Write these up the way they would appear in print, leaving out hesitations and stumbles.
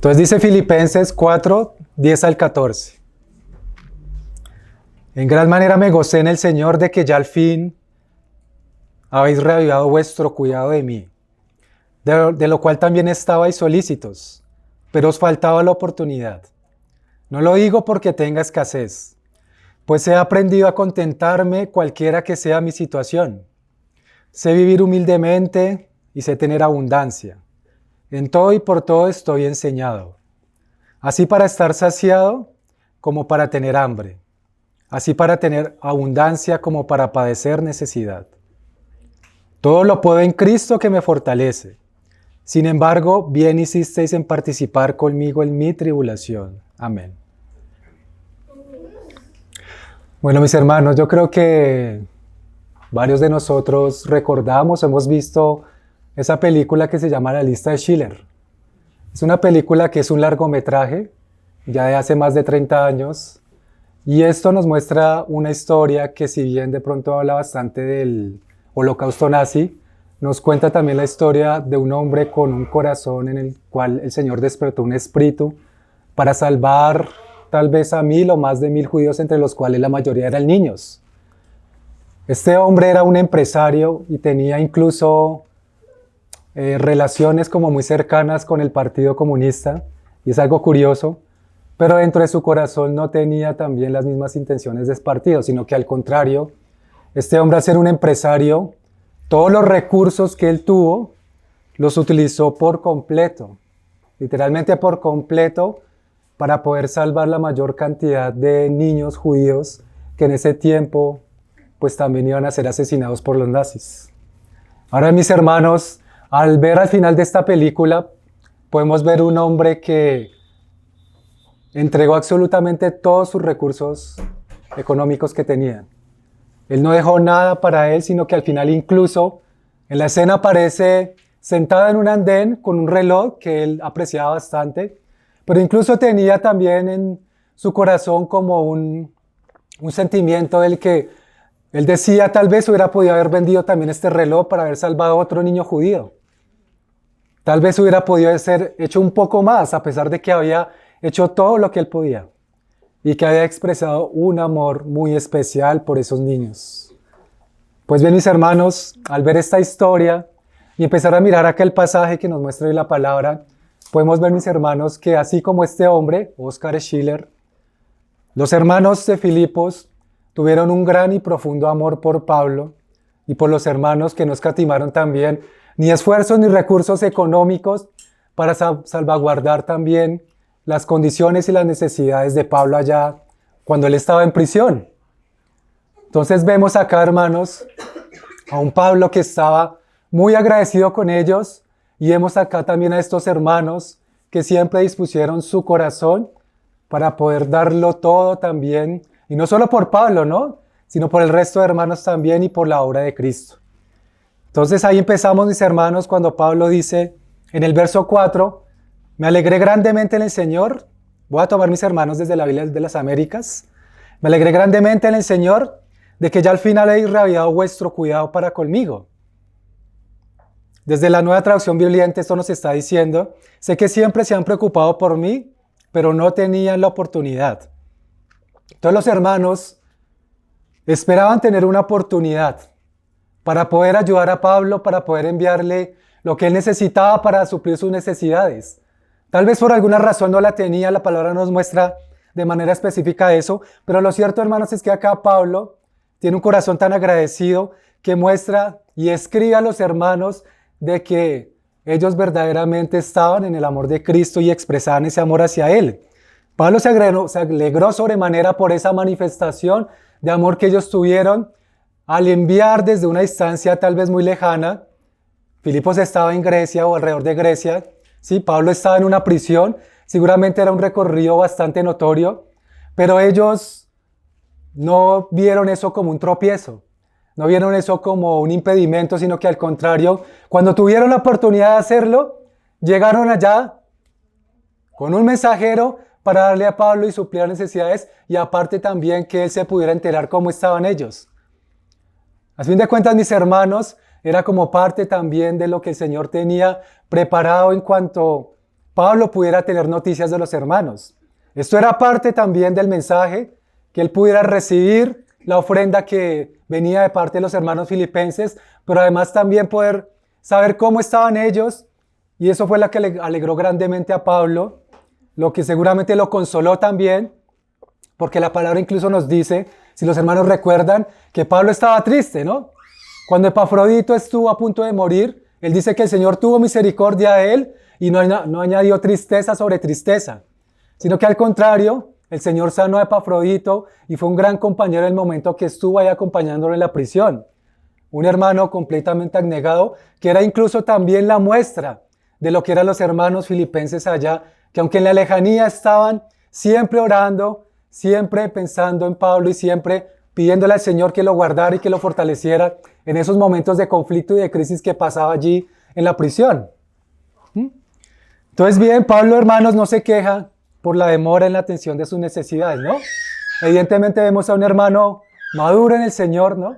Entonces dice Filipenses 4, 10 al 14. En gran manera me gocé en el Señor de que ya al fin habéis reavivado vuestro cuidado de mí, de lo cual también estabais solícitos, pero os faltaba la oportunidad. No lo digo porque tenga escasez, pues he aprendido a contentarme cualquiera que sea mi situación. Sé vivir humildemente y sé tener abundancia. En todo y por todo estoy enseñado, así para estar saciado como para tener hambre, así para tener abundancia como para padecer necesidad. Todo lo puedo en Cristo que me fortalece. Sin embargo, bien hicisteis en participar conmigo en mi tribulación. Amén. Bueno, mis hermanos, yo creo que varios de nosotros recordamos, hemos visto esa película que se llama La lista de Schindler. Es una película que es un largometraje, ya de hace más de 30 años, y esto nos muestra una historia que, si bien de pronto habla bastante del holocausto nazi, nos cuenta también la historia de un hombre con un corazón en el cual el Señor despertó un espíritu para salvar tal vez a 1000 o más de 1000 judíos, entre los cuales la mayoría eran niños. Este hombre era un empresario y tenía incluso relaciones como muy cercanas con el Partido Comunista, y es algo curioso, pero dentro de su corazón no tenía también las mismas intenciones de ese partido, sino que al contrario, este hombre, al ser un empresario, todos los recursos que él tuvo los utilizó por completo, literalmente por completo, para poder salvar la mayor cantidad de niños judíos que en ese tiempo pues también iban a ser asesinados por los nazis. Ahora, mis hermanos, al ver al final de esta película, podemos ver un hombre que entregó absolutamente todos sus recursos económicos que tenía. Él no dejó nada para él, sino que al final, incluso en la escena, aparece sentado en un andén con un reloj que él apreciaba bastante, pero incluso tenía también en su corazón como un sentimiento del que él decía: tal vez hubiera podido haber vendido también este reloj para haber salvado a otro niño judío. Tal vez hubiera podido ser hecho un poco más, a pesar de que había hecho todo lo que él podía y que había expresado un amor muy especial por esos niños. Pues bien, mis hermanos, al ver esta historia y empezar a mirar aquel pasaje que nos muestra hoy la palabra, podemos ver, mis hermanos, que así como este hombre, Oskar Schiller, los hermanos de Filipos tuvieron un gran y profundo amor por Pablo y por los hermanos, que no escatimaron también ni esfuerzos ni recursos económicos para salvaguardar también las condiciones y las necesidades de Pablo allá cuando él estaba en prisión. Entonces vemos acá, hermanos, a un Pablo que estaba muy agradecido con ellos, y vemos acá también a estos hermanos que siempre dispusieron su corazón para poder darlo todo también, y no solo por Pablo, ¿no?, sino por el resto de hermanos también y por la obra de Cristo. Entonces ahí empezamos, mis hermanos, cuando Pablo dice en el verso 4, me alegré grandemente en el Señor. Voy a tomar, mis hermanos, desde la Biblia de las Américas. Me alegré grandemente en el Señor de que ya al final habéis reavivado vuestro cuidado para conmigo. Desde la Nueva Traducción Viviente esto nos está diciendo: sé que siempre se han preocupado por mí, pero no tenían la oportunidad. Entonces los hermanos esperaban tener una oportunidad para poder ayudar a Pablo, para poder enviarle lo que él necesitaba para suplir sus necesidades. Tal vez por alguna razón no la tenía, la palabra nos muestra de manera específica eso, pero lo cierto, hermanos, es que acá Pablo tiene un corazón tan agradecido que muestra y escribe a los hermanos de que ellos verdaderamente estaban en el amor de Cristo y expresaban ese amor hacia Él. Pablo se alegró sobremanera por esa manifestación de amor que ellos tuvieron al enviar desde una distancia tal vez muy lejana. Filipos estaba en Grecia o alrededor de Grecia. Sí, Pablo estaba en una prisión, seguramente era un recorrido bastante notorio, pero ellos no vieron eso como un tropiezo, no vieron eso como un impedimento, sino que al contrario, cuando tuvieron la oportunidad de hacerlo, llegaron allá con un mensajero para darle a Pablo y suplir las necesidades, y aparte también que él se pudiera enterar cómo estaban ellos. A fin de cuentas, mis hermanos, era como parte también de lo que el Señor tenía preparado en cuanto Pablo pudiera tener noticias de los hermanos. Esto era parte también del mensaje, que él pudiera recibir la ofrenda que venía de parte de los hermanos filipenses, pero además también poder saber cómo estaban ellos, y eso fue lo que le alegró grandemente a Pablo, lo que seguramente lo consoló también, porque la palabra incluso nos dice, si los hermanos recuerdan, que Pablo estaba triste, ¿no? Cuando Epafrodito estuvo a punto de morir, él dice que el Señor tuvo misericordia de él y no añadió tristeza sobre tristeza, sino que al contrario, el Señor sanó a Epafrodito y fue un gran compañero en el momento que estuvo ahí acompañándolo en la prisión. Un hermano completamente abnegado, que era incluso también la muestra de lo que eran los hermanos filipenses allá, que aunque en la lejanía estaban siempre orando, siempre pensando en Pablo y siempre pidiéndole al Señor que lo guardara y que lo fortaleciera en esos momentos de conflicto y de crisis que pasaba allí en la prisión. Entonces bien, Pablo, hermanos, no se queja por la demora en la atención de sus necesidades, ¿no? Evidentemente vemos a un hermano maduro en el Señor, ¿no?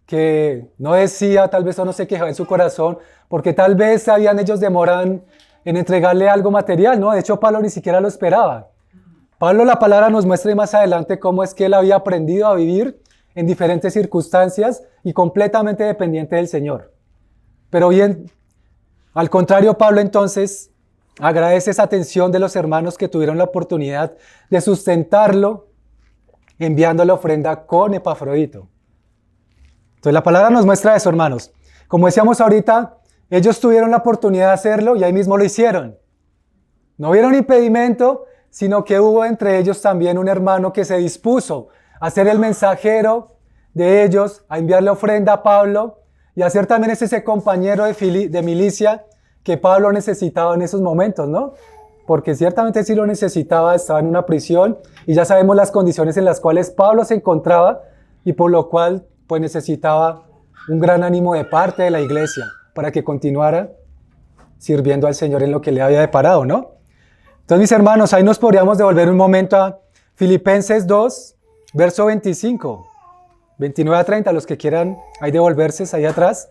Que no decía, tal vez o no se quejaba en su corazón, porque tal vez sabían ellos demoran en entregarle algo material, ¿no? De hecho, Pablo ni siquiera lo esperaba. Pablo, la palabra nos muestra más adelante cómo es que él había aprendido a vivir en diferentes circunstancias y completamente dependiente del Señor. Pero bien, al contrario, Pablo entonces agradece esa atención de los hermanos que tuvieron la oportunidad de sustentarlo enviando la ofrenda con Epafrodito. Entonces la palabra nos muestra eso, hermanos. Como decíamos ahorita, ellos tuvieron la oportunidad de hacerlo y ahí mismo lo hicieron. No vieron impedimento, sino que hubo entre ellos también un hermano que se dispuso a ser el mensajero de ellos, a enviarle ofrenda a Pablo y a ser también ese compañero de milicia que Pablo necesitaba en esos momentos, ¿no? Porque ciertamente sí lo necesitaba, estaba en una prisión y ya sabemos las condiciones en las cuales Pablo se encontraba y por lo cual pues necesitaba un gran ánimo de parte de la iglesia para que continuara sirviendo al Señor en lo que le había deparado, ¿no? Entonces, mis hermanos, ahí nos podríamos devolver un momento a Filipenses 2, verso 25, 29 a 30, los que quieran ahí devolverse ahí atrás,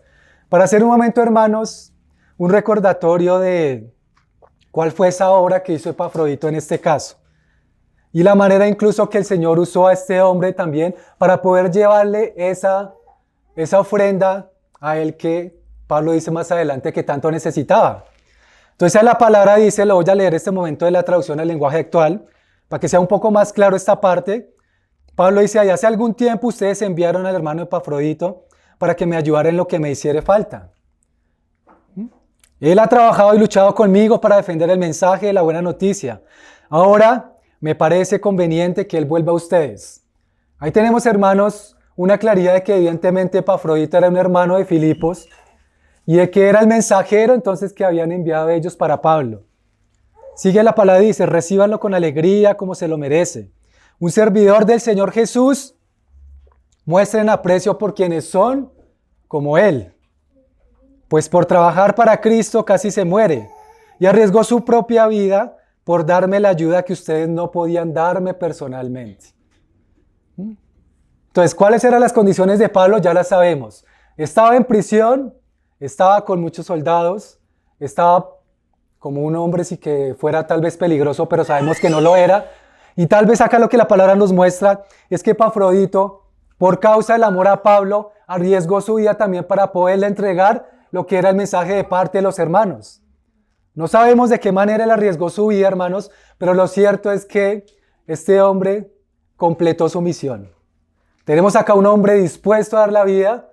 para hacer un momento, hermanos, un recordatorio de cuál fue esa obra que hizo Epafrodito en este caso. Y la manera incluso que el Señor usó a este hombre también para poder llevarle esa ofrenda a él que Pablo dice más adelante que tanto necesitaba. Entonces la palabra dice, lo voy a leer este momento de la traducción al lenguaje actual, para que sea un poco más claro esta parte. Pablo dice, hace algún tiempo ustedes enviaron al hermano Epafrodito para que me ayudara en lo que me hiciere falta. Él ha trabajado y luchado conmigo para defender el mensaje de la buena noticia. Ahora me parece conveniente que él vuelva a ustedes. Ahí tenemos, hermanos, una claridad de que evidentemente Epafrodito era un hermano de Filipos y de que era el mensajero entonces que habían enviado ellos para Pablo. Sigue la palabra y dice, recíbanlo con alegría como se lo merece. Un servidor del Señor Jesús, muestren aprecio por quienes son como él. Pues por trabajar para Cristo casi se muere y arriesgó su propia vida por darme la ayuda que ustedes no podían darme personalmente. Entonces, ¿cuáles eran las condiciones de Pablo? Ya las sabemos. Estaba en prisión, estaba con muchos soldados, estaba como un hombre sí que fuera tal vez peligroso, pero sabemos que no lo era. Y tal vez acá lo que la palabra nos muestra es que Epafrodito, por causa del amor a Pablo, arriesgó su vida también para poderle entregar lo que era el mensaje de parte de los hermanos. No sabemos de qué manera él arriesgó su vida, hermanos, pero lo cierto es que este hombre completó su misión. Tenemos acá un hombre dispuesto a dar la vida,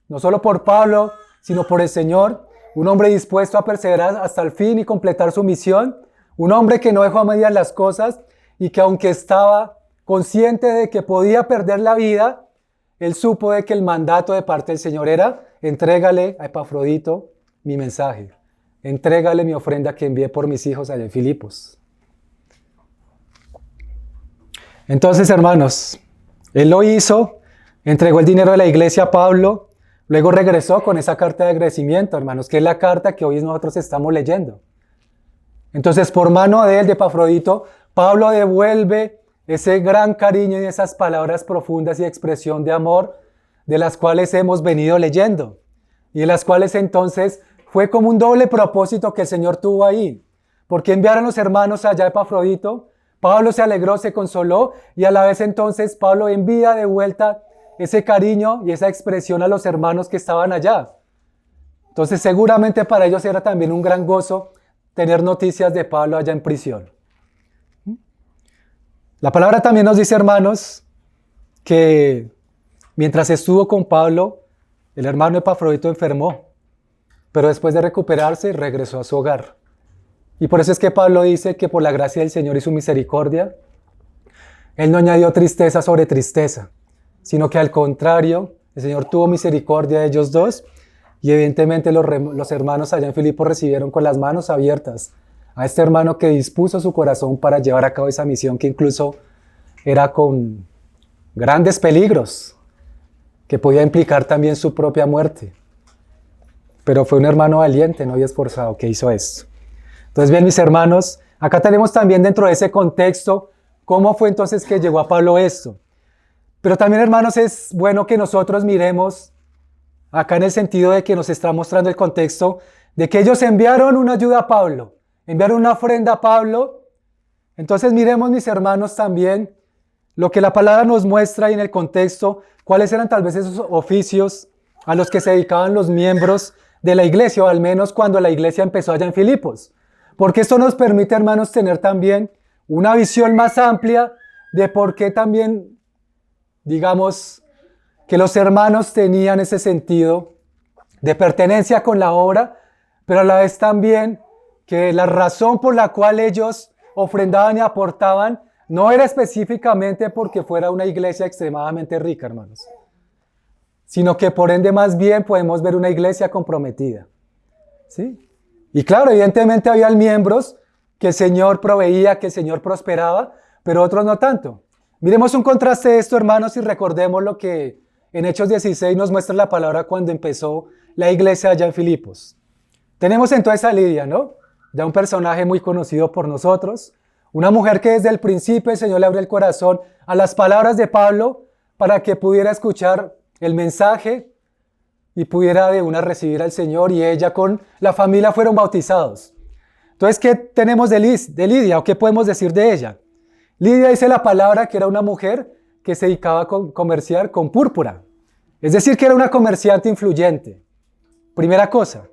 no solo por Pablo, sino por el Señor, un hombre dispuesto a perseverar hasta el fin y completar su misión, un hombre que no dejó a medias las cosas y que aunque estaba consciente de que podía perder la vida, él supo de que el mandato de parte del Señor era, entrégale a Epafrodito mi mensaje, entrégale mi ofrenda que envié por mis hijos allá en Filipos. Entonces, hermanos, él lo hizo, entregó el dinero de la iglesia a Pablo, luego regresó con esa carta de agradecimiento, hermanos, que es la carta que hoy nosotros estamos leyendo. Entonces, por mano de él, de Epafrodito, Pablo devuelve ese gran cariño y esas palabras profundas y expresión de amor de las cuales hemos venido leyendo y de las cuales entonces fue como un doble propósito que el Señor tuvo ahí. ¿Por qué enviaron los hermanos allá a Epafrodito? Pablo se alegró, se consoló y a la vez entonces Pablo envía de vuelta ese cariño y esa expresión a los hermanos que estaban allá. Entonces seguramente para ellos era también un gran gozo tener noticias de Pablo allá en prisión. La palabra también nos dice, hermanos, que mientras estuvo con Pablo, el hermano Epafrodito enfermó, pero después de recuperarse regresó a su hogar. Y por eso es que Pablo dice que por la gracia del Señor y su misericordia, Él no añadió tristeza sobre tristeza, sino que al contrario, el Señor tuvo misericordia de ellos dos y evidentemente los hermanos allá en Filipos recibieron con las manos abiertas a este hermano que dispuso su corazón para llevar a cabo esa misión que incluso era con grandes peligros, que podía implicar también su propia muerte. Pero fue un hermano valiente, ¿no? Y esforzado que hizo esto. Entonces, bien, mis hermanos, acá tenemos también dentro de ese contexto cómo fue entonces que llegó a Pablo esto. Pero también, hermanos, es bueno que nosotros miremos acá en el sentido de que nos está mostrando el contexto de que ellos enviaron una ayuda a Pablo, enviaron una ofrenda a Pablo. Entonces miremos, mis hermanos, también lo que la palabra nos muestra y en el contexto, cuáles eran tal vez esos oficios a los que se dedicaban los miembros de la iglesia, o al menos cuando la iglesia empezó allá en Filipos. Porque esto nos permite, hermanos, tener también una visión más amplia de por qué también, digamos, que los hermanos tenían ese sentido de pertenencia con la obra, pero a la vez también que la razón por la cual ellos ofrendaban y aportaban no era específicamente porque fuera una iglesia extremadamente rica, hermanos, sino que por ende más bien podemos ver una iglesia comprometida, ¿sí? Y claro, evidentemente había miembros que el Señor proveía, que el Señor prosperaba, pero otros no tanto. Miremos un contraste de esto, hermanos, y recordemos lo que en Hechos 16 nos muestra la palabra cuando empezó la iglesia allá en Filipos. Tenemos entonces a Lidia, ¿no? Ya un personaje muy conocido por nosotros, una mujer que desde el principio el Señor le abrió el corazón a las palabras de Pablo para que pudiera escuchar el mensaje y pudiera de una recibir al Señor, y ella con la familia fueron bautizados. Entonces, ¿qué tenemos de Lidia o qué podemos decir de ella? Lidia dice la palabra que era una mujer que se dedicaba a comerciar con púrpura. Es decir, que era una comerciante influyente. Primera cosa.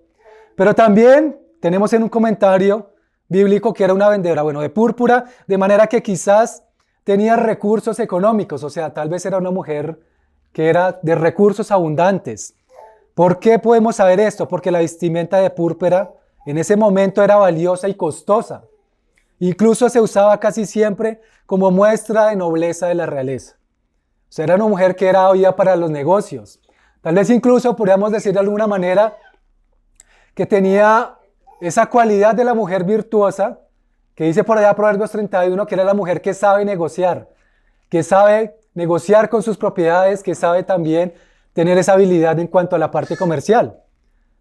Pero también tenemos en un comentario bíblico que era una vendedora, de púrpura, de manera que quizás tenía recursos económicos, o sea, tal vez era una mujer que era de recursos abundantes. ¿Por qué podemos saber esto? Porque la vestimenta de púrpura en ese momento era valiosa y costosa. Incluso se usaba casi siempre como muestra de nobleza de la realeza. O sea, era una mujer que era oída para los negocios. Tal vez incluso podríamos decir de alguna manera que tenía esa cualidad de la mujer virtuosa, que dice por allá Proverbios 31, que era la mujer que sabe negociar con sus propiedades, que sabe también tener esa habilidad en cuanto a la parte comercial.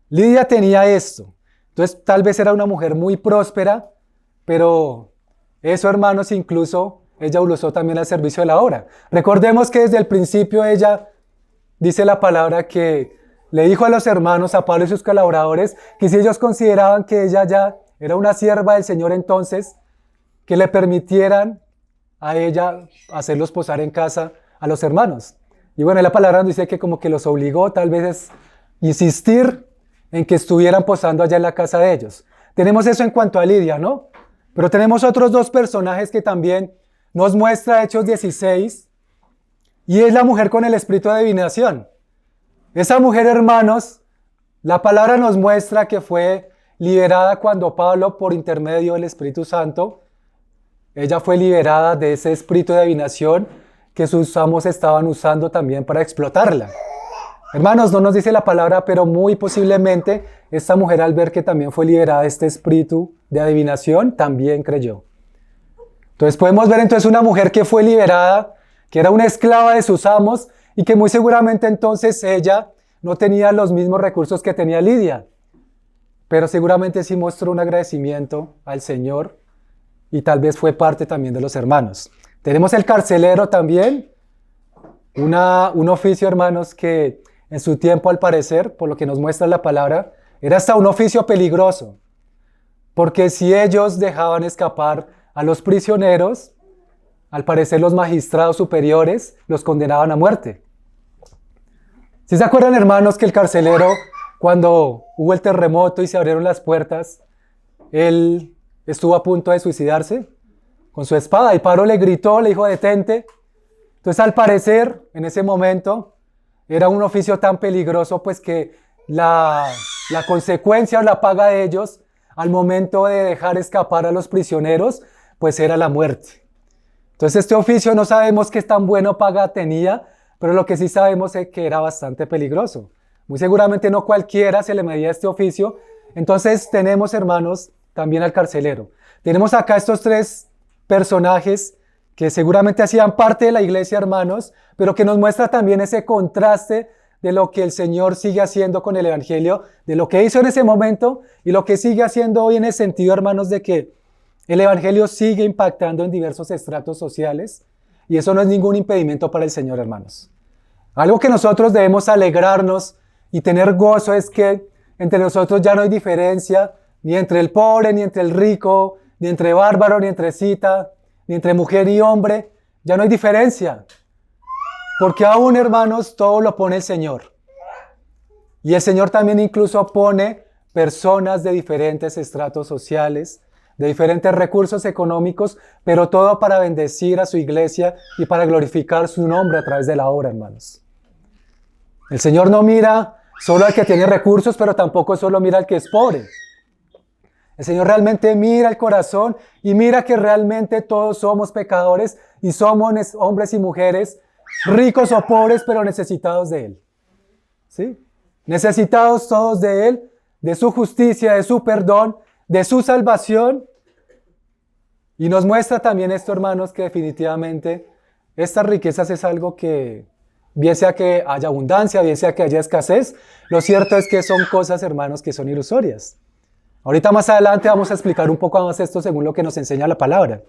Lidia tenía esto. Entonces tal vez era una mujer muy próspera, pero eso, hermanos, incluso ella lo usó también al servicio de la obra. Recordemos que desde el principio ella, dice la palabra, que le dijo a los hermanos, a Pablo y sus colaboradores, que si ellos consideraban que ella ya era una sierva del Señor, entonces que le permitieran a ella hacerlos posar en casa a los hermanos. Y bueno, la palabra nos dice que como que los obligó tal vez es insistir en que estuvieran posando allá en la casa de ellos. Tenemos eso en cuanto a Lidia, ¿no? Pero tenemos otros dos personajes que también nos muestra Hechos 16, y es la mujer con el espíritu de adivinación. Esa mujer, hermanos, la palabra nos muestra que fue liberada cuando Pablo, por intermedio del Espíritu Santo, ella fue liberada de ese espíritu de adivinación que sus amos estaban usando también para explotarla. Hermanos, no nos dice la palabra, pero muy posiblemente esta mujer, al ver que también fue liberada de este espíritu de adivinación, también creyó. Entonces podemos ver entonces una mujer que fue liberada, que era una esclava de sus amos, y que muy seguramente entonces ella no tenía los mismos recursos que tenía Lidia, pero seguramente sí mostró un agradecimiento al Señor y tal vez fue parte también de los hermanos. Tenemos el carcelero también, un oficio, hermanos, que en su tiempo, al parecer, por lo que nos muestra la palabra, era hasta un oficio peligroso, porque si ellos dejaban escapar a los prisioneros, al parecer los magistrados superiores los condenaban a muerte. ¿Sí se acuerdan, hermanos, que el carcelero, cuando hubo el terremoto y se abrieron las puertas, él estuvo a punto de suicidarse con su espada y Pablo le gritó, le dijo detente? Entonces al parecer en ese momento era un oficio tan peligroso pues que la consecuencia o la paga de ellos al momento de dejar escapar a los prisioneros pues era la muerte. Entonces este oficio no sabemos qué tan bueno paga tenía, pero lo que sí sabemos es que era bastante peligroso. Muy seguramente no cualquiera se le medía este oficio. Entonces tenemos, hermanos, también al carcelero. Tenemos acá estos tres personajes que seguramente hacían parte de la iglesia, hermanos, pero que nos muestra también ese contraste de lo que el Señor sigue haciendo con el Evangelio, de lo que hizo en ese momento y lo que sigue haciendo hoy en el sentido, hermanos, de que el Evangelio sigue impactando en diversos estratos sociales y eso no es ningún impedimento para el Señor, hermanos. Algo que nosotros debemos alegrarnos y tener gozo es que entre nosotros ya no hay diferencia ni entre el pobre, ni entre el rico, ni entre bárbaro, ni entre cita, ni entre mujer y hombre. Ya no hay diferencia. Porque aún, hermanos, todo lo pone el Señor. Y el Señor también incluso pone personas de diferentes estratos sociales, de diferentes recursos económicos, pero todo para bendecir a su iglesia y para glorificar su nombre a través de la obra, hermanos. El Señor no mira solo al que tiene recursos, pero tampoco solo mira al que es pobre. El Señor realmente mira el corazón y mira que realmente todos somos pecadores y somos hombres y mujeres, ricos o pobres, pero necesitados de Él. ¿Sí? Necesitados todos de Él, de su justicia, de su perdón, de su salvación. Y nos muestra también esto, hermanos, que definitivamente estas riquezas es algo que, bien sea que haya abundancia, bien sea que haya escasez, lo cierto es que son cosas, hermanos, que son ilusorias. Ahorita más adelante vamos a explicar un poco más esto según lo que nos enseña la palabra.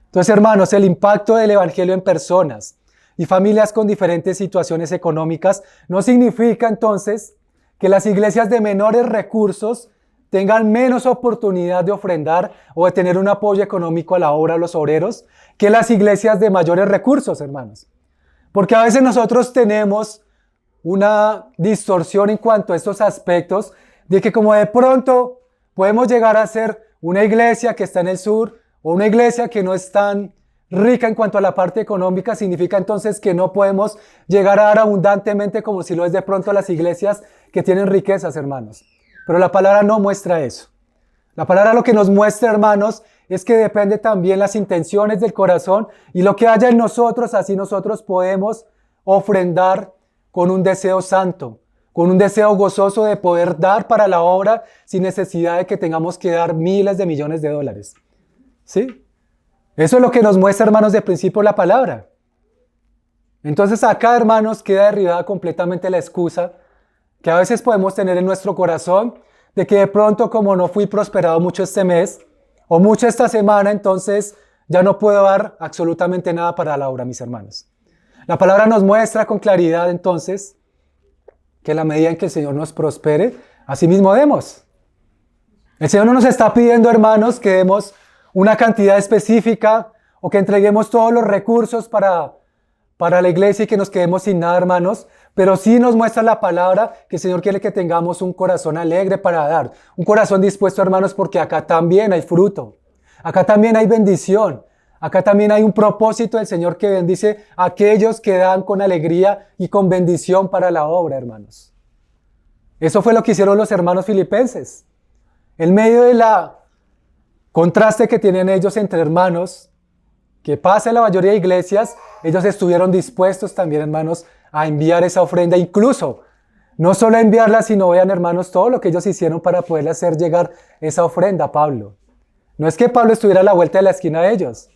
Entonces, hermanos, el impacto del Evangelio en personas y familias con diferentes situaciones económicas no significa entonces que las iglesias de menores recursos tengan menos oportunidad de ofrendar o de tener un apoyo económico a la obra de los obreros que las iglesias de mayores recursos, hermanos. Porque a veces nosotros tenemos una distorsión en cuanto a estos aspectos de que como de pronto podemos llegar a ser una iglesia que está en el sur o una iglesia que no es tan rica en cuanto a la parte económica, significa entonces que no podemos llegar a dar abundantemente como si lo es de pronto las iglesias que tienen riquezas, hermanos. Pero la palabra no muestra eso. La palabra lo que nos muestra, hermanos, es que depende también las intenciones del corazón y lo que haya en nosotros, así nosotros podemos ofrendar con un deseo santo, con un deseo gozoso de poder dar para la obra sin necesidad de que tengamos que dar miles de millones de dólares. ¿Sí? Eso es lo que nos muestra, hermanos, de principio la palabra. Entonces acá, hermanos, queda derribada completamente la excusa que a veces podemos tener en nuestro corazón de que de pronto como no fui prosperado mucho este mes o mucho esta semana, entonces ya no puedo dar absolutamente nada para la obra, mis hermanos. La palabra nos muestra con claridad entonces que en la medida en que el Señor nos prospere, así mismo demos. El Señor no nos está pidiendo, hermanos, que demos una cantidad específica o que entreguemos todos los recursos para la iglesia y que nos quedemos sin nada, hermanos, pero sí nos muestra la palabra que el Señor quiere que tengamos un corazón alegre para dar, un corazón dispuesto, hermanos, porque acá también hay fruto, acá también hay bendición, acá también hay un propósito del Señor que bendice a aquellos que dan con alegría y con bendición para la obra, hermanos. Eso fue lo que hicieron los hermanos filipenses. En medio de la contraste que tienen ellos entre hermanos, que pasa en la mayoría de iglesias, ellos estuvieron dispuestos también, hermanos, a enviar esa ofrenda, incluso, no solo a enviarla, sino vean, hermanos, todo lo que ellos hicieron para poderle hacer llegar esa ofrenda a Pablo. No es que Pablo estuviera a la vuelta de la esquina de ellos.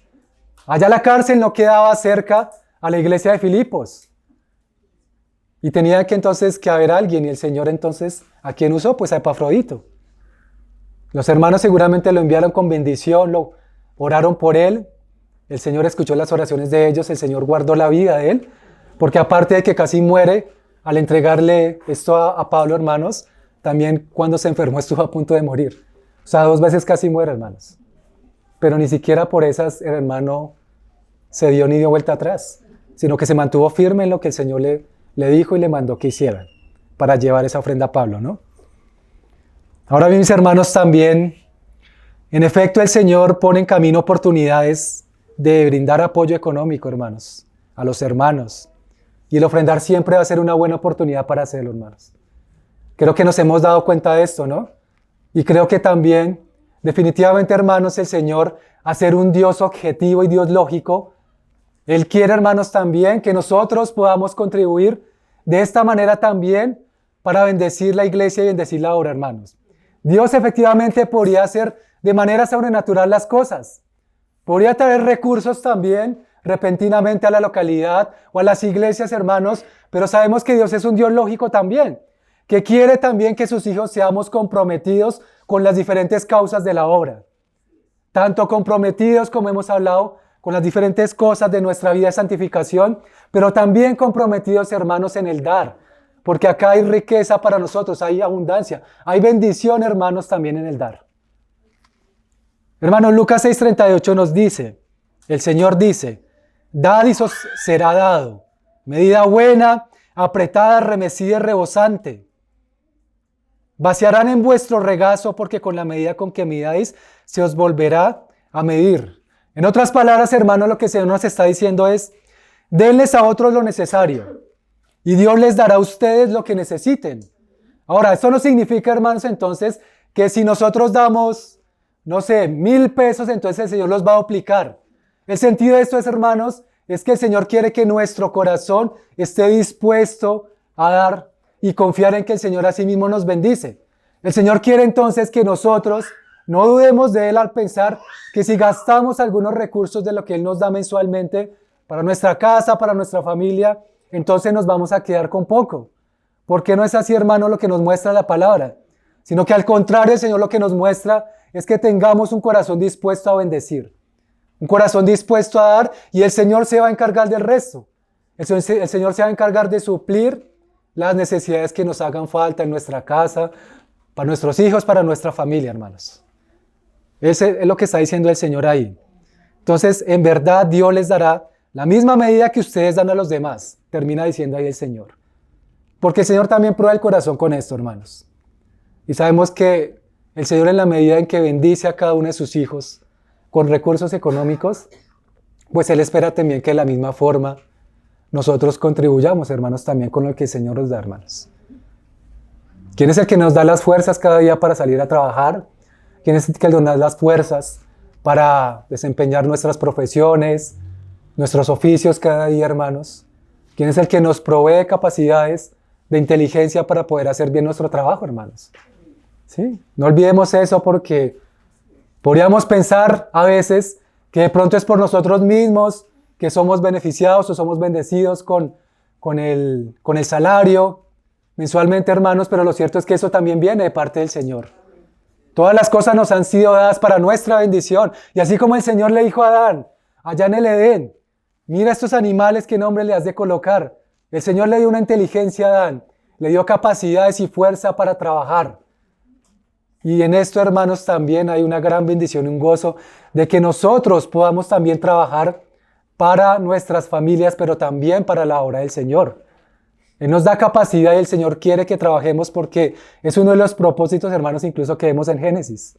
Allá la cárcel no quedaba cerca a la iglesia de Filipos. Y tenía que entonces que haber alguien, y el Señor entonces, ¿a quién usó? Pues a Epafrodito. Los hermanos seguramente lo enviaron con bendición, lo oraron por él. El Señor escuchó las oraciones de ellos, el Señor guardó la vida de él, porque aparte de que casi muere al entregarle esto a Pablo, hermanos, también cuando se enfermó estuvo a punto de morir. O sea, 2 veces casi muere, hermanos. Pero ni siquiera por esas el hermano se dio ni dio vuelta atrás, sino que se mantuvo firme en lo que el Señor le dijo y le mandó que hiciera para llevar esa ofrenda a Pablo, ¿no? Ahora bien, mis hermanos, también, en efecto, el Señor pone en camino oportunidades de brindar apoyo económico, hermanos, a los hermanos. Y el ofrendar siempre va a ser una buena oportunidad para hacerlo, hermanos. Creo que nos hemos dado cuenta de esto, ¿no? Y creo que también, definitivamente, hermanos, el Señor, a ser un Dios objetivo y Dios lógico, Él quiere, hermanos, también que nosotros podamos contribuir de esta manera también para bendecir la iglesia y bendecir la obra, hermanos. Dios efectivamente podría hacer de manera sobrenatural las cosas. Podría traer recursos también repentinamente a la localidad o a las iglesias, hermanos, pero sabemos que Dios es un Dios lógico también, que quiere también que sus hijos seamos comprometidos con las diferentes causas de la obra. Tanto comprometidos, como hemos hablado, con las diferentes cosas de nuestra vida de santificación, pero también comprometidos, hermanos, en el dar, porque acá hay riqueza para nosotros, hay abundancia, hay bendición, hermanos, también en el dar. Hermanos, Lucas 6:38 nos dice, el Señor dice, dad y os será dado, medida buena, apretada, remecida y rebosante. Vaciarán en vuestro regazo, porque con la medida con que midáis, se os volverá a medir. En otras palabras, hermanos, lo que el Señor nos está diciendo es, denles a otros lo necesario, y Dios les dará a ustedes lo que necesiten. Ahora, esto no significa, hermanos, entonces, que si nosotros damos, no sé, 1,000 pesos, entonces el Señor los va a duplicar. El sentido de esto es, hermanos, es que el Señor quiere que nuestro corazón esté dispuesto a dar y confiar en que el Señor a sí mismo nos bendice. El Señor quiere entonces que nosotros no dudemos de Él al pensar que si gastamos algunos recursos de lo que Él nos da mensualmente para nuestra casa, para nuestra familia, entonces nos vamos a quedar con poco. Porque no es así, hermano, lo que nos muestra la palabra, sino que al contrario, el Señor lo que nos muestra es que tengamos un corazón dispuesto a bendecir, un corazón dispuesto a dar, y el Señor se va a encargar del resto. El Señor se va a encargar de suplir las necesidades que nos hagan falta en nuestra casa, para nuestros hijos, para nuestra familia, hermanos. Ese es lo que está diciendo el Señor ahí. Entonces, en verdad, Dios les dará la misma medida que ustedes dan a los demás, termina diciendo ahí el Señor. Porque el Señor también prueba el corazón con esto, hermanos. Y sabemos que el Señor, en la medida en que bendice a cada uno de sus hijos con recursos económicos, pues Él espera también que de la misma forma nosotros contribuyamos, hermanos, también con lo que el Señor nos da, hermanos. ¿Quién es el que nos da las fuerzas cada día para salir a trabajar? ¿Quién es el que nos da las fuerzas para desempeñar nuestras profesiones, nuestros oficios cada día, hermanos? ¿Quién es el que nos provee capacidades de inteligencia para poder hacer bien nuestro trabajo, hermanos? ¿Sí? No olvidemos eso, porque podríamos pensar a veces que de pronto es por nosotros mismos que somos beneficiados o somos bendecidos con el salario mensualmente, hermanos, pero lo cierto es que eso también viene de parte del Señor. Todas las cosas nos han sido dadas para nuestra bendición. Y así como el Señor le dijo a Adán, allá en el Edén, mira estos animales, qué nombre le has de colocar. El Señor le dio una inteligencia a Adán, le dio capacidades y fuerza para trabajar. Y en esto, hermanos, también hay una gran bendición y un gozo de que nosotros podamos también trabajar para nuestras familias, pero también para la obra del Señor. Él nos da capacidad y el Señor quiere que trabajemos, porque es uno de los propósitos, hermanos, incluso que vemos en Génesis.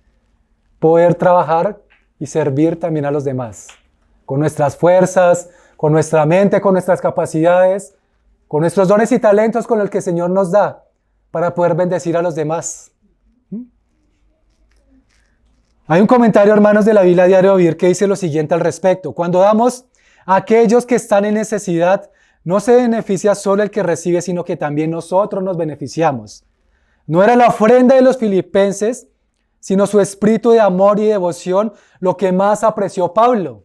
Poder trabajar y servir también a los demás. Con nuestras fuerzas, con nuestra mente, con nuestras capacidades, con nuestros dones y talentos con el que el Señor nos da para poder bendecir a los demás. Hay un comentario, hermanos, de la Biblia Diario Vivir que dice lo siguiente al respecto. Cuando damos a aquellos que están en necesidad, no se beneficia solo el que recibe, sino que también nosotros nos beneficiamos. No era la ofrenda de los filipenses, sino su espíritu de amor y devoción lo que más apreció Pablo.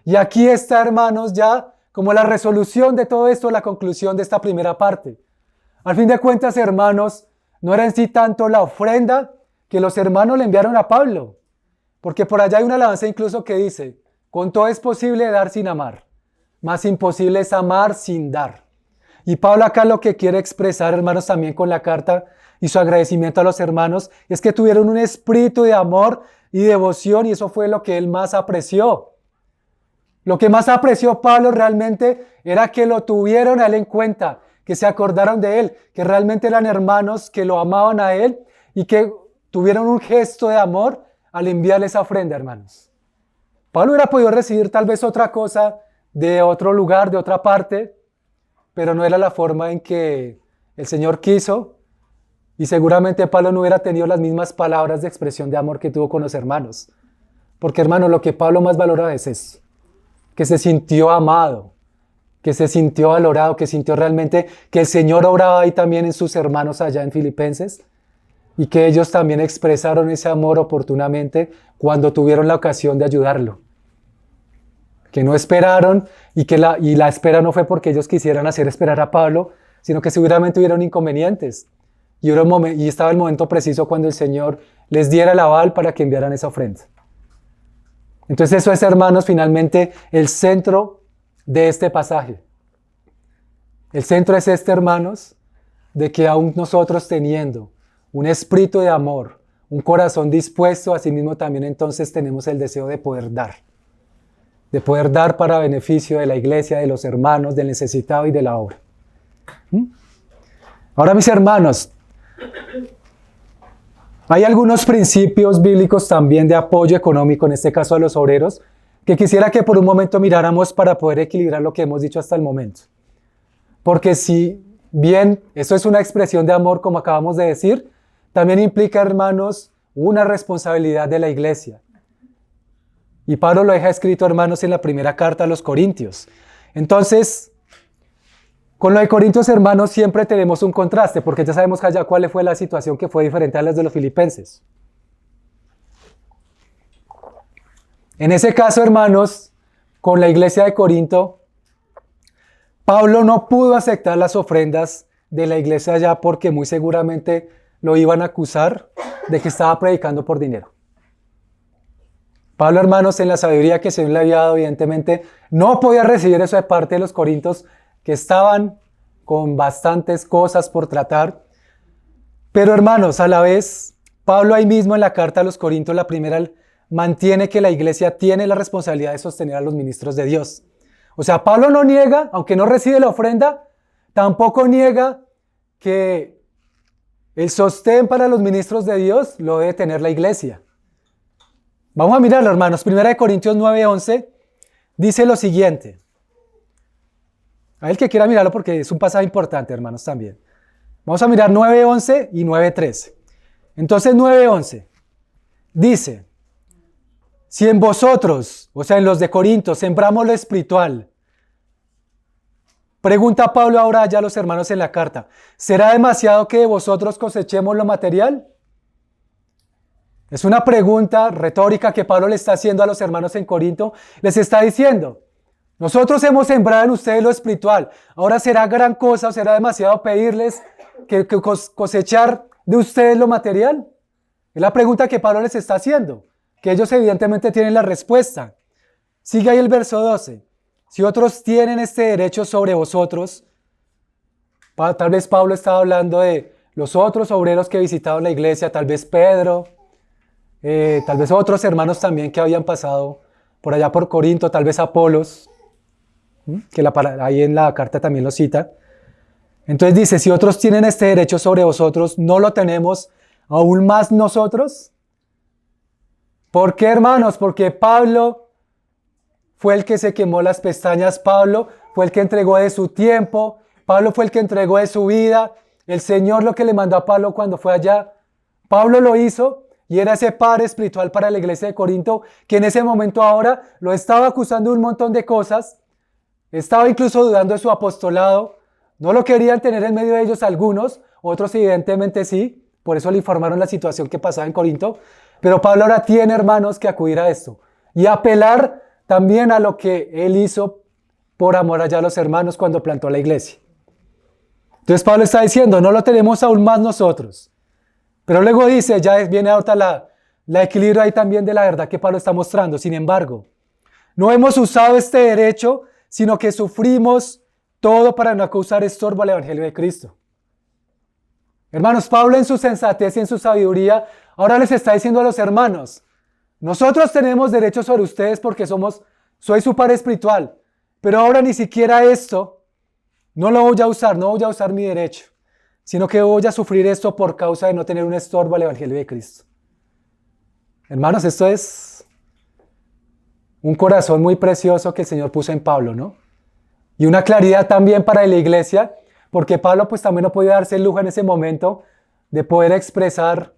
Y aquí está, hermanos, ya como la resolución de todo esto, la conclusión de esta primera parte. Al fin de cuentas, hermanos, no era en sí tanto la ofrenda que los hermanos le enviaron a Pablo, porque por allá hay una alabanza incluso que dice, con todo es posible dar sin amar, más imposible es amar sin dar. Y Pablo acá lo que quiere expresar, hermanos, también con la carta, y su agradecimiento a los hermanos es que tuvieron un espíritu de amor y devoción, y eso fue lo que él más apreció. Lo que más apreció Pablo realmente era que lo tuvieron a él en cuenta, que se acordaron de él, que realmente eran hermanos que lo amaban a él y que tuvieron un gesto de amor al enviarle esa ofrenda, hermanos. Pablo hubiera podido recibir tal vez otra cosa de otro lugar, de otra parte, pero no era la forma en que el Señor quiso, y seguramente Pablo no hubiera tenido las mismas palabras de expresión de amor que tuvo con los hermanos. Porque, hermanos, lo que Pablo más valora es eso, que se sintió amado, que se sintió valorado, que sintió realmente que el Señor obraba ahí también en sus hermanos allá en Filipenses, y que ellos también expresaron ese amor oportunamente cuando tuvieron la ocasión de ayudarlo. Que no esperaron, y la espera no fue porque ellos quisieran hacer esperar a Pablo, sino que seguramente hubieron inconvenientes. Y estaba el momento preciso cuando el Señor les diera el aval para que enviaran esa ofrenda. Entonces eso es, hermanos, finalmente el centro de este pasaje. El centro es este, hermanos, de que aún nosotros teniendo un espíritu de amor, un corazón dispuesto, asimismo también entonces tenemos el deseo de poder dar. De poder dar para beneficio de la iglesia, de los hermanos, del necesitado y de la obra. Ahora, mis hermanos, hay algunos principios bíblicos también de apoyo económico, en este caso a los obreros, que quisiera que por un momento miráramos para poder equilibrar lo que hemos dicho hasta el momento. Porque si bien eso es una expresión de amor, como acabamos de decir, también implica, hermanos, una responsabilidad de la iglesia. Y Pablo lo deja escrito, hermanos, en la primera carta a los Corintios. Entonces, con lo de Corintios, hermanos, siempre tenemos un contraste, porque ya sabemos allá cuál fue la situación que fue diferente a las de los filipenses. En ese caso, hermanos, con la iglesia de Corinto, Pablo no pudo aceptar las ofrendas de la iglesia allá porque muy seguramente lo iban a acusar de que estaba predicando por dinero. Pablo, hermanos, en la sabiduría que el Señor le había dado, evidentemente, no podía recibir eso de parte de los corintios, que estaban con bastantes cosas por tratar. Pero, hermanos, a la vez, Pablo ahí mismo en la carta a los Corintios, la primera, mantiene que la iglesia tiene la responsabilidad de sostener a los ministros de Dios. O sea, Pablo no niega, aunque no recibe la ofrenda, tampoco niega que el sostén para los ministros de Dios lo debe tener la iglesia. Vamos a mirarlo, hermanos. 1 Corintios 9:11 dice lo siguiente. A el que quiera mirarlo porque es un pasaje importante, hermanos, también. Vamos a mirar 9:11 y 9:13. Entonces 9:11 dice: si en vosotros, o sea en los de Corinto, sembramos lo espiritual, pregunta Pablo ahora ya a los hermanos en la carta, ¿será demasiado que de vosotros cosechemos lo material? Es una pregunta retórica que Pablo le está haciendo a los hermanos en Corinto. Les está diciendo: nosotros hemos sembrado en ustedes lo espiritual. Ahora, ¿será gran cosa o será demasiado pedirles que cosechar de ustedes lo material? Es la pregunta que Pablo les está haciendo, que ellos evidentemente tienen la respuesta. Sigue ahí el verso 12. Si otros tienen este derecho sobre vosotros, tal vez Pablo estaba hablando de los otros obreros que visitaban la iglesia, tal vez Pedro, tal vez otros hermanos también que habían pasado por allá por Corinto, tal vez Apolos, que ahí en la carta también lo cita. Entonces dice, si otros tienen este derecho sobre vosotros, ¿no lo tenemos aún más nosotros? ¿Por qué, hermanos? Porque Pablo fue el que se quemó las pestañas, Pablo fue el que entregó de su tiempo, Pablo fue el que entregó de su vida, el Señor lo que le mandó a Pablo cuando fue allá, Pablo lo hizo. Y era ese padre espiritual para la iglesia de Corinto, que en ese momento ahora lo estaba acusando de un montón de cosas, estaba incluso dudando de su apostolado, no lo querían tener en medio de ellos algunos, otros evidentemente sí, por eso le informaron la situación que pasaba en Corinto, pero Pablo ahora tiene, hermanos, que acudir a esto y apelar también a lo que él hizo por amor allá a los hermanos cuando plantó la iglesia. Entonces Pablo está diciendo, no lo tenemos aún más nosotros. Pero luego dice, ya viene ahorita la equilibrio ahí también de la verdad que Pablo está mostrando. Sin embargo, no hemos usado este derecho, sino que sufrimos todo para no causar estorbo al Evangelio de Cristo. Hermanos, Pablo en su sensatez y en su sabiduría, ahora les está diciendo a los hermanos, nosotros tenemos derecho sobre ustedes porque soy su padre espiritual, pero ahora ni siquiera esto, no lo voy a usar, no voy a usar mi derecho, sino que voy a sufrir esto por causa de no tener un estorbo al Evangelio de Cristo. Hermanos, esto es un corazón muy precioso que el Señor puso en Pablo, ¿no? Y una claridad también para la iglesia, porque Pablo pues también no podía darse el lujo en ese momento de poder expresar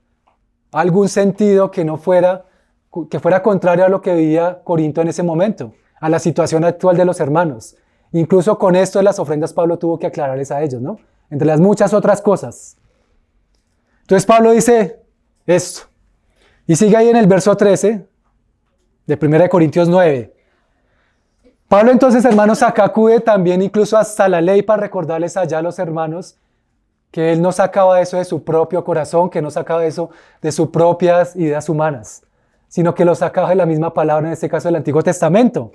algún sentido que fuera contrario a lo que vivía Corinto en ese momento, a la situación actual de los hermanos. Incluso con esto de las ofrendas Pablo tuvo que aclararles a ellos, ¿no? Entre las muchas otras cosas. Entonces Pablo dice esto, y sigue ahí en el verso 13 de 1 Corintios 9. Pablo entonces, hermanos, acá acude también incluso hasta la ley para recordarles allá a los hermanos que él no sacaba eso de su propio corazón, que no sacaba eso de sus propias ideas humanas, sino que lo sacaba de la misma palabra, en este caso del Antiguo Testamento.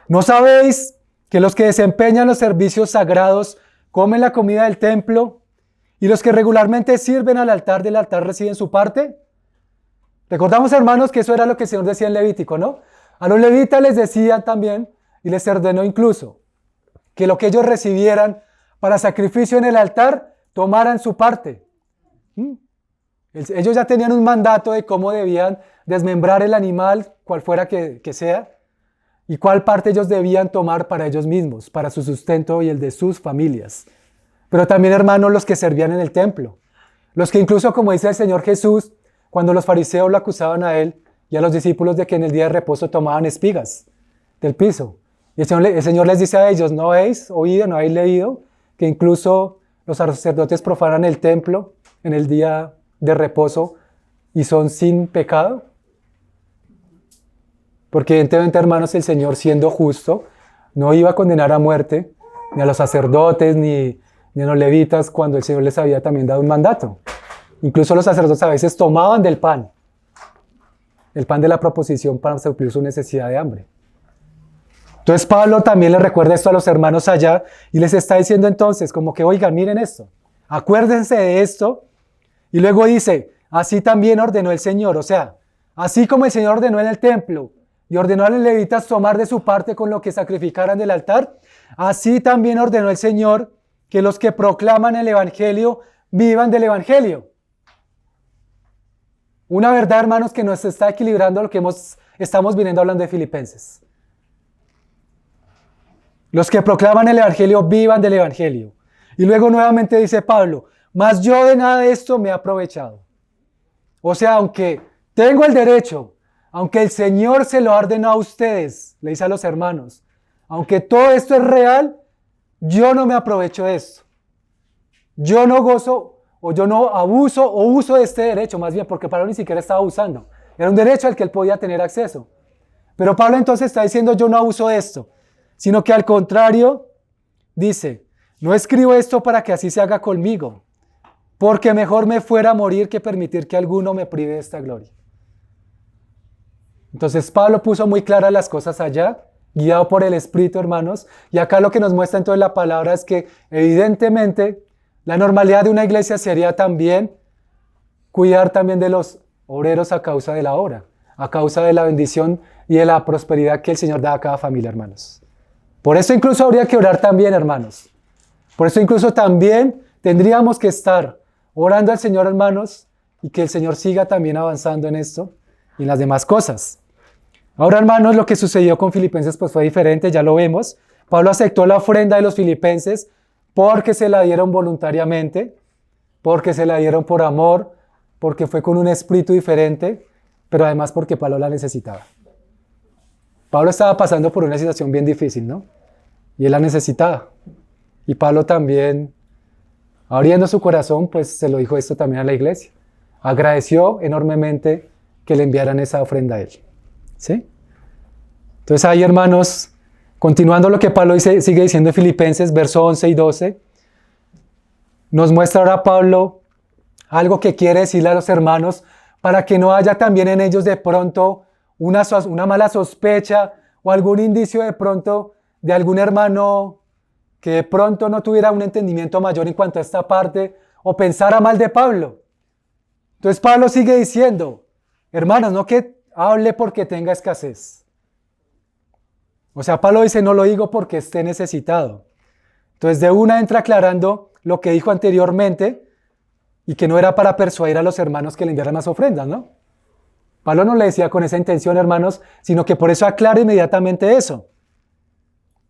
¿No sabéis que los que desempeñan los servicios sagrados comen la comida del templo y los que regularmente sirven al altar del altar reciben su parte? Recordamos, hermanos, que eso era lo que el Señor decía en Levítico, ¿no? A los levitas les decían también, y les ordenó incluso, que lo que ellos recibieran para sacrificio en el altar, tomaran su parte. Ellos ya tenían un mandato de cómo debían desmembrar el animal, cual fuera que sea, y cuál parte ellos debían tomar para ellos mismos, para su sustento y el de sus familias. Pero también, hermanos, los que servían en el templo, los que incluso, como dice el Señor Jesús, cuando los fariseos lo acusaban a él y a los discípulos de que en el día de reposo tomaban espigas del piso. Y el Señor les dice a ellos, ¿no habéis oído, no habéis leído que incluso los sacerdotes profanan el templo en el día de reposo y son sin pecado? Porque evidentemente, hermanos, el Señor, siendo justo, no iba a condenar a muerte ni a los sacerdotes ni a los levitas cuando el Señor les había también dado un mandato. Incluso los sacerdotes a veces tomaban del pan, el pan de la proposición para suplir su necesidad de hambre. Entonces Pablo también le recuerda esto a los hermanos allá y les está diciendo entonces como que, oigan, miren esto, acuérdense de esto. Y luego dice, así también ordenó el Señor, o sea, así como el Señor ordenó en el templo y ordenó a los levitas tomar de su parte con lo que sacrificaran del altar, así también ordenó el Señor que los que proclaman el Evangelio vivan del Evangelio. Una verdad, hermanos, que nos está equilibrando lo que estamos viniendo hablando de Filipenses. Los que proclaman el Evangelio vivan del Evangelio. Y luego nuevamente dice Pablo, mas yo de nada de esto me he aprovechado. O sea, aunque tengo el derecho, aunque el Señor se lo ha ordenado a ustedes, le dice a los hermanos, aunque todo esto es real, yo no me aprovecho de esto. Yo no gozo, o yo no abuso o uso de este derecho, más bien porque Pablo ni siquiera estaba abusando. Era un derecho al que él podía tener acceso. Pero Pablo entonces está diciendo, yo no abuso de esto, sino que al contrario, dice, no escribo esto para que así se haga conmigo, porque mejor me fuera a morir que permitir que alguno me prive de esta gloria. Entonces Pablo puso muy claras las cosas allá, guiado por el Espíritu, hermanos, y acá lo que nos muestra entonces la palabra es que evidentemente la normalidad de una iglesia sería también cuidar también de los obreros a causa de la obra, a causa de la bendición y de la prosperidad que el Señor da a cada familia, hermanos. Por eso incluso habría que orar también, hermanos. Por eso incluso también tendríamos que estar orando al Señor, hermanos, y que el Señor siga también avanzando en esto y en las demás cosas. Ahora, hermanos, lo que sucedió con Filipenses pues fue diferente, ya lo vemos. Pablo aceptó la ofrenda de los filipenses porque se la dieron voluntariamente, porque se la dieron por amor, porque fue con un espíritu diferente, pero además porque Pablo la necesitaba. Pablo estaba pasando por una situación bien difícil, ¿no? Y él la necesitaba. Y Pablo también, abriendo su corazón, pues se lo dijo esto también a la iglesia. Agradeció enormemente que le enviaran esa ofrenda a él. ¿Sí? Entonces ahí, hermanos, continuando lo que Pablo sigue diciendo en Filipenses, versos 11 y 12, nos muestra ahora Pablo algo que quiere decirle a los hermanos para que no haya también en ellos de pronto una mala sospecha o algún indicio de pronto de algún hermano que de pronto no tuviera un entendimiento mayor en cuanto a esta parte o pensara mal de Pablo. Entonces Pablo sigue diciendo, hermanos, no que hable porque tenga escasez. O sea, Pablo dice, no lo digo porque esté necesitado. Entonces de una entra aclarando lo que dijo anteriormente y que no era para persuadir a los hermanos que le enviaran más ofrendas, ¿no? Pablo no le decía con esa intención, hermanos, sino que por eso aclara inmediatamente eso.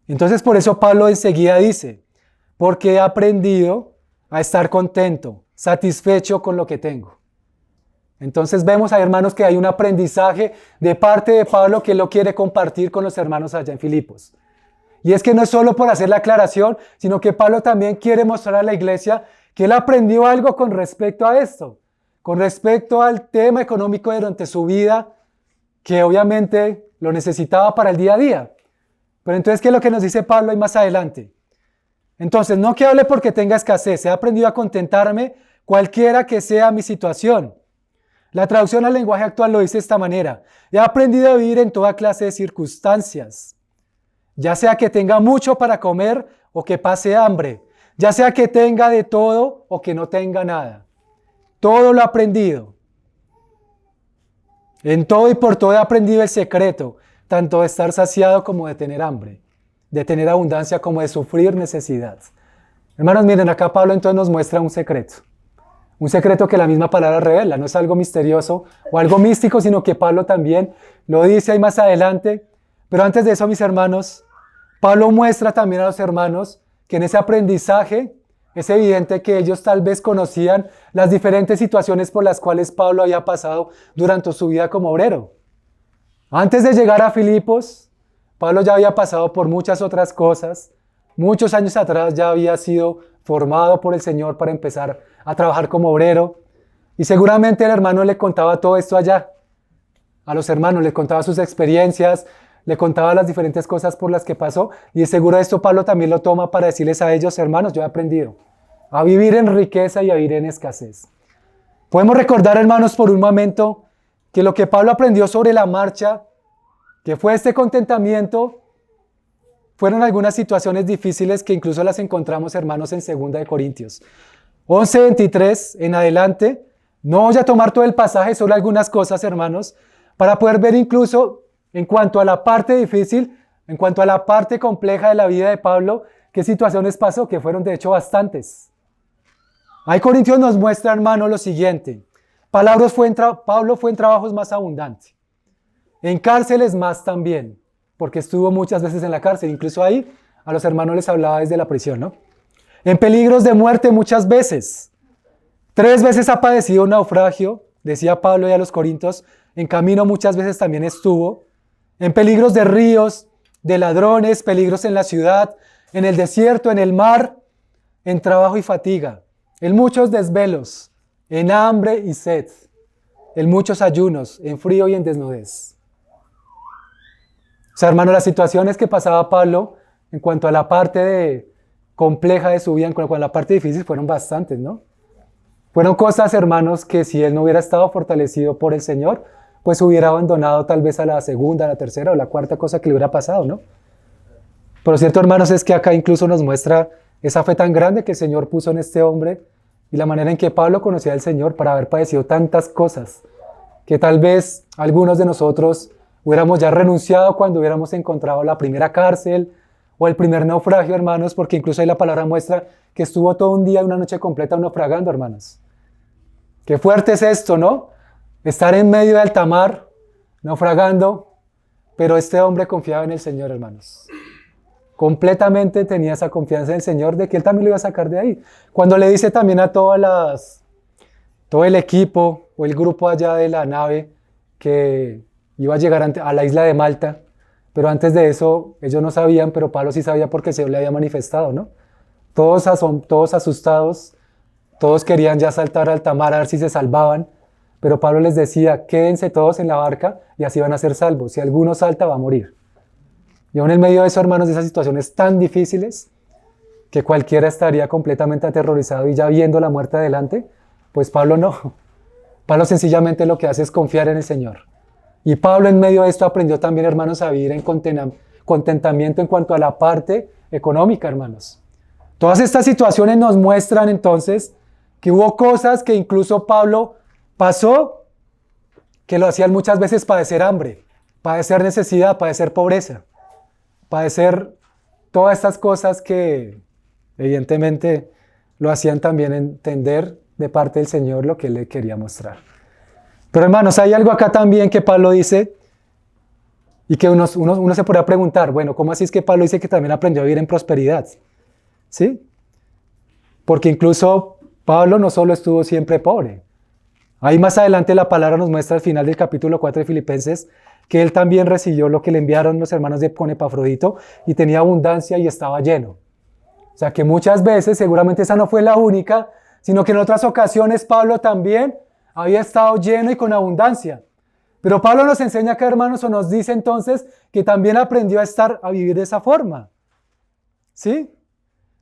Entonces por eso Pablo enseguida dice, porque he aprendido a estar contento, satisfecho con lo que tengo. Entonces vemos ahí, hermanos, que hay un aprendizaje de parte de Pablo que él lo quiere compartir con los hermanos allá en Filipos. Y es que no es solo por hacer la aclaración, sino que Pablo también quiere mostrar a la iglesia que él aprendió algo con respecto a esto, con respecto al tema económico durante su vida, que obviamente lo necesitaba para el día a día. Pero entonces, ¿qué es lo que nos dice Pablo ahí más adelante? Entonces, no que hable porque tenga escasez, he aprendido a contentarme cualquiera que sea mi situación. La traducción al lenguaje actual lo dice de esta manera, he aprendido a vivir en toda clase de circunstancias, ya sea que tenga mucho para comer o que pase hambre, ya sea que tenga de todo o que no tenga nada. Todo lo he aprendido. En todo y por todo he aprendido el secreto, tanto de estar saciado como de tener hambre, de tener abundancia como de sufrir necesidad. Hermanos, miren, acá Pablo entonces nos muestra un secreto que la misma palabra revela, no es algo misterioso o algo místico, sino que Pablo también lo dice ahí más adelante. Pero antes de eso, mis hermanos, Pablo muestra también a los hermanos que en ese aprendizaje es evidente que ellos tal vez conocían las diferentes situaciones por las cuales Pablo había pasado durante su vida como obrero. Antes de llegar a Filipos, Pablo ya había pasado por muchas otras cosas. Muchos años atrás ya había sido formado por el Señor para empezar a trabajar como obrero. Y seguramente el hermano le contaba todo esto allá. A los hermanos les contaba sus experiencias, le contaba las diferentes cosas por las que pasó. Y de seguro esto Pablo también lo toma para decirles a ellos, hermanos, yo he aprendido a vivir en riqueza y a vivir en escasez. Podemos recordar, hermanos, por un momento que lo que Pablo aprendió sobre la marcha, que fue este contentamiento, fueron algunas situaciones difíciles que incluso las encontramos, hermanos, en 2 de Corintios 11:23 en adelante. No voy a tomar todo el pasaje, solo algunas cosas, hermanos, para poder ver incluso en cuanto a la parte difícil, en cuanto a la parte compleja de la vida de Pablo, qué situaciones pasó, que fueron de hecho bastantes. Ahí Corintios nos muestra, hermano, lo siguiente. Pablo fue en trabajos más abundantes, en cárceles más también, porque estuvo muchas veces en la cárcel, incluso ahí a los hermanos les hablaba desde la prisión, ¿no? En peligros de muerte muchas veces. 3 veces ha padecido un naufragio, decía Pablo y a los Corintios, en camino muchas veces también estuvo. En peligros de ríos, de ladrones, peligros en la ciudad, en el desierto, en el mar, en trabajo y fatiga, en muchos desvelos, en hambre y sed, en muchos ayunos, en frío y en desnudez. O sea, hermano, las situaciones que pasaba Pablo en cuanto a la parte compleja de su vida, en cuanto a la parte difícil, fueron bastantes, ¿no? Fueron cosas, hermanos, que si él no hubiera estado fortalecido por el Señor, pues hubiera abandonado tal vez a la segunda, a la tercera o la cuarta cosa que le hubiera pasado, ¿no? Pero lo cierto, hermanos, es que acá incluso nos muestra esa fe tan grande que el Señor puso en este hombre y la manera en que Pablo conocía al Señor para haber padecido tantas cosas que tal vez algunos de nosotros hubiéramos ya renunciado cuando hubiéramos encontrado la primera cárcel o el primer naufragio, hermanos, porque incluso ahí la palabra muestra que estuvo todo un día y una noche completa naufragando, hermanos. Qué fuerte es esto, ¿no? Estar en medio de alta mar, naufragando, pero este hombre confiaba en el Señor, hermanos. Completamente tenía esa confianza en el Señor de que Él también lo iba a sacar de ahí. Cuando le dice también a todo el equipo o el grupo allá de la nave que iba a llegar a la isla de Malta, pero antes de eso ellos no sabían, pero Pablo sí sabía porque el Señor le había manifestado, ¿no? Todos asustados, todos querían ya saltar a alta mar a ver si se salvaban, pero Pablo les decía, quédense todos en la barca y así van a ser salvos. Si alguno salta va a morir. Y aún en medio de eso, hermanos, de esas situaciones tan difíciles, que cualquiera estaría completamente aterrorizado y ya viendo la muerte adelante, pues Pablo no. Pablo sencillamente lo que hace es confiar en el Señor. Y Pablo en medio de esto aprendió también, hermanos, a vivir en contentamiento en cuanto a la parte económica, hermanos. Todas estas situaciones nos muestran entonces que hubo cosas que incluso Pablo pasó, que lo hacían muchas veces padecer hambre, padecer necesidad, padecer pobreza, padecer todas estas cosas que evidentemente lo hacían también entender de parte del Señor lo que Él le quería mostrar. Pero hermanos, hay algo acá también que Pablo dice y que uno se podría preguntar, bueno, ¿cómo así es que Pablo dice que también aprendió a vivir en prosperidad? ¿Sí? Porque incluso Pablo no solo estuvo siempre pobre. Ahí más adelante la palabra nos muestra al final del capítulo 4 de Filipenses que él también recibió lo que le enviaron los hermanos con Epafrodito y tenía abundancia y estaba lleno. O sea que muchas veces, seguramente esa no fue la única, sino que en otras ocasiones Pablo también había estado lleno y con abundancia. Pero Pablo nos enseña acá, hermanos, o nos dice entonces que también aprendió a vivir de esa forma. ¿Sí?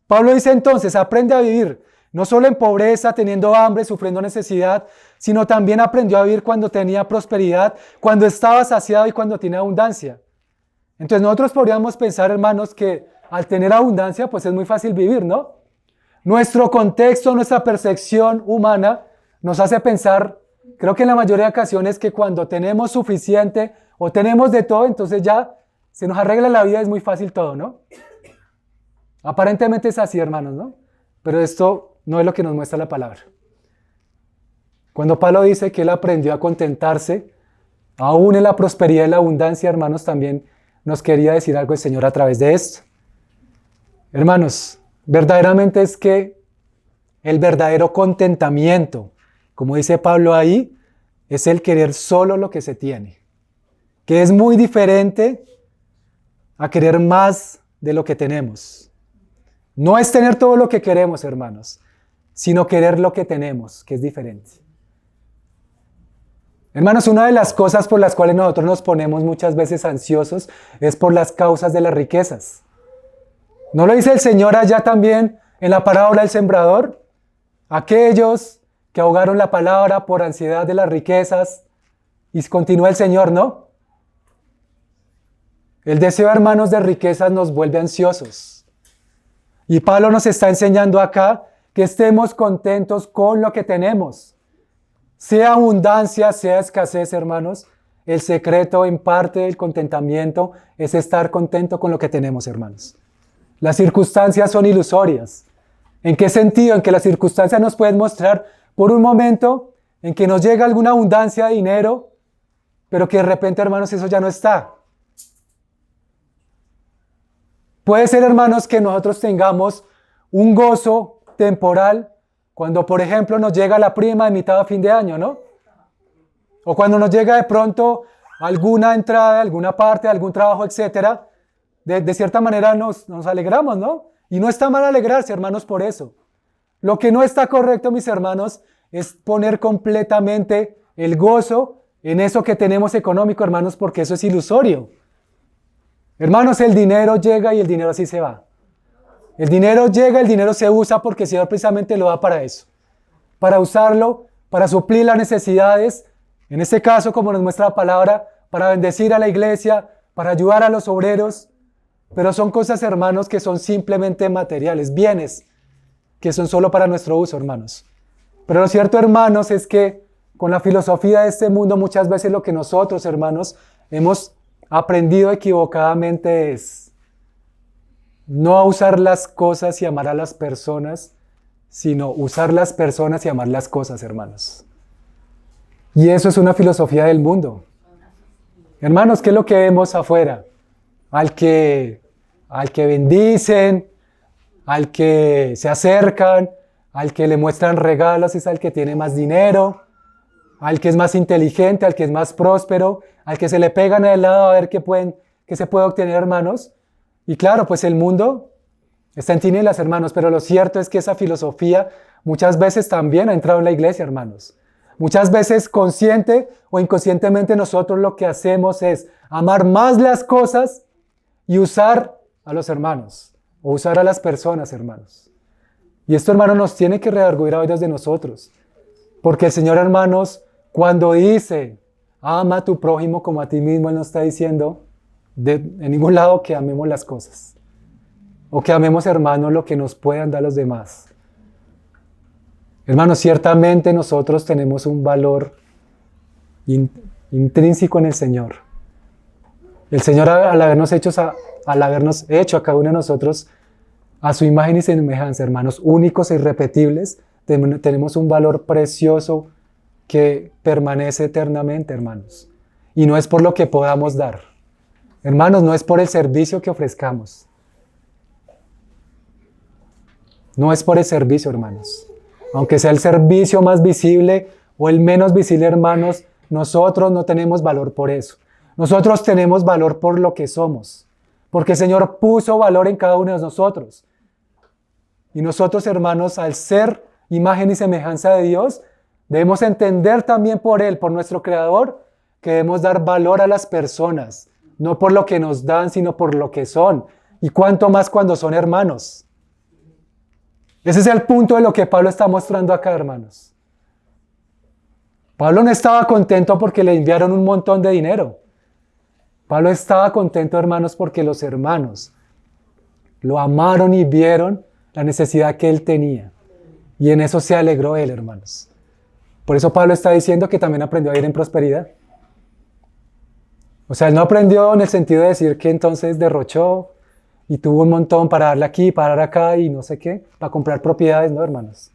Pablo dice entonces, aprende a vivir, no solo en pobreza, teniendo hambre, sufriendo necesidad, sino también aprendió a vivir cuando tenía prosperidad, cuando estaba saciado y cuando tiene abundancia. Entonces nosotros podríamos pensar, hermanos, que al tener abundancia, pues es muy fácil vivir, ¿no? Nuestro contexto, nuestra percepción humana nos hace pensar, creo que en la mayoría de ocasiones, que cuando tenemos suficiente o tenemos de todo, entonces ya se nos arregla la vida, es muy fácil todo, ¿no? Aparentemente es así, hermanos, ¿no? Pero esto no es lo que nos muestra la palabra. Cuando Pablo dice que él aprendió a contentarse, aún en la prosperidad y la abundancia, hermanos, también nos quería decir algo el Señor a través de esto. Hermanos, verdaderamente es que el verdadero contentamiento, como dice Pablo ahí, es el querer solo lo que se tiene, que es muy diferente a querer más de lo que tenemos. No es tener todo lo que queremos, hermanos, sino querer lo que tenemos, que es diferente. Hermanos, una de las cosas por las cuales nosotros nos ponemos muchas veces ansiosos es por las causas de las riquezas. ¿No lo dice el Señor allá también en la parábola del sembrador? Aquellos que ahogaron la palabra por ansiedad de las riquezas, y continúa el Señor, ¿no? El deseo, hermanos, de riquezas nos vuelve ansiosos. Y Pablo nos está enseñando acá que estemos contentos con lo que tenemos. Sea abundancia, sea escasez, hermanos, el secreto en parte del contentamiento es estar contento con lo que tenemos, hermanos. Las circunstancias son ilusorias. ¿En qué sentido? En que las circunstancias nos pueden mostrar por un momento en que nos llega alguna abundancia de dinero, pero que de repente, hermanos, eso ya no está. Puede ser, hermanos, que nosotros tengamos un gozo temporal cuando, por ejemplo, nos llega la prima de mitad a fin de año, ¿no? O cuando nos llega de pronto alguna entrada, alguna parte, algún trabajo, etcétera. De cierta manera nos alegramos, ¿no? Y no está mal alegrarse, hermanos, por eso. Lo que no está correcto, mis hermanos, es poner completamente el gozo en eso que tenemos económico, hermanos, porque eso es ilusorio. Hermanos, el dinero llega y el dinero así se va. El dinero llega, el dinero se usa porque el Señor precisamente lo da para eso. Para usarlo, para suplir las necesidades, en este caso, como nos muestra la palabra, para bendecir a la iglesia, para ayudar a los obreros. Pero son cosas, hermanos, que son simplemente materiales, bienes, que son solo para nuestro uso, hermanos. Pero lo cierto, hermanos, es que con la filosofía de este mundo, muchas veces lo que nosotros, hermanos, hemos aprendido equivocadamente es no a usar las cosas y amar a las personas, sino usar las personas y amar las cosas, hermanos. Y eso es una filosofía del mundo. Hermanos, ¿qué es lo que vemos afuera? Al que bendicen, al que se acercan, al que le muestran regalos es al que tiene más dinero, al que es más inteligente, al que es más próspero, al que se le pegan al lado a ver qué se puede obtener, hermanos. Y claro, pues el mundo está en tinieblas, hermanos, pero lo cierto es que esa filosofía muchas veces también ha entrado en la iglesia, hermanos. Muchas veces consciente o inconscientemente nosotros lo que hacemos es amar más las cosas y usar a los hermanos o usar a las personas, hermanos. Y esto, hermanos, nos tiene que redarguir a oídos de nosotros. Porque el Señor, hermanos, cuando dice, ama a tu prójimo como a ti mismo, Él no está diciendo en ningún lado que amemos las cosas. O que amemos, hermanos, lo que nos puedan dar los demás. Hermanos, ciertamente nosotros tenemos un valor intrínseco en el Señor. El Señor, al habernos hecho a cada uno de nosotros a su imagen y semejanza, hermanos, únicos e irrepetibles, tenemos un valor precioso que permanece eternamente, hermanos. Y no es por lo que podamos dar. Hermanos, no es por el servicio que ofrezcamos. No es por el servicio, hermanos. Aunque sea el servicio más visible o el menos visible, hermanos, nosotros no tenemos valor por eso. Nosotros tenemos valor por lo que somos. Porque el Señor puso valor en cada uno de nosotros. Y nosotros, hermanos, al ser imagen y semejanza de Dios, debemos entender también por Él, por nuestro Creador, que debemos dar valor a las personas. No por lo que nos dan, sino por lo que son. Y cuánto más cuando son hermanos. Ese es el punto de lo que Pablo está mostrando acá, hermanos. Pablo no estaba contento porque le enviaron un montón de dinero. Pablo estaba contento, hermanos, porque los hermanos lo amaron y vieron la necesidad que él tenía. Y en eso se alegró él, hermanos. Por eso Pablo está diciendo que también aprendió a vivir en prosperidad. O sea, él no aprendió en el sentido de decir que entonces derrochó y tuvo un montón para darle aquí, para dar acá y no sé qué, para comprar propiedades, no, hermanos.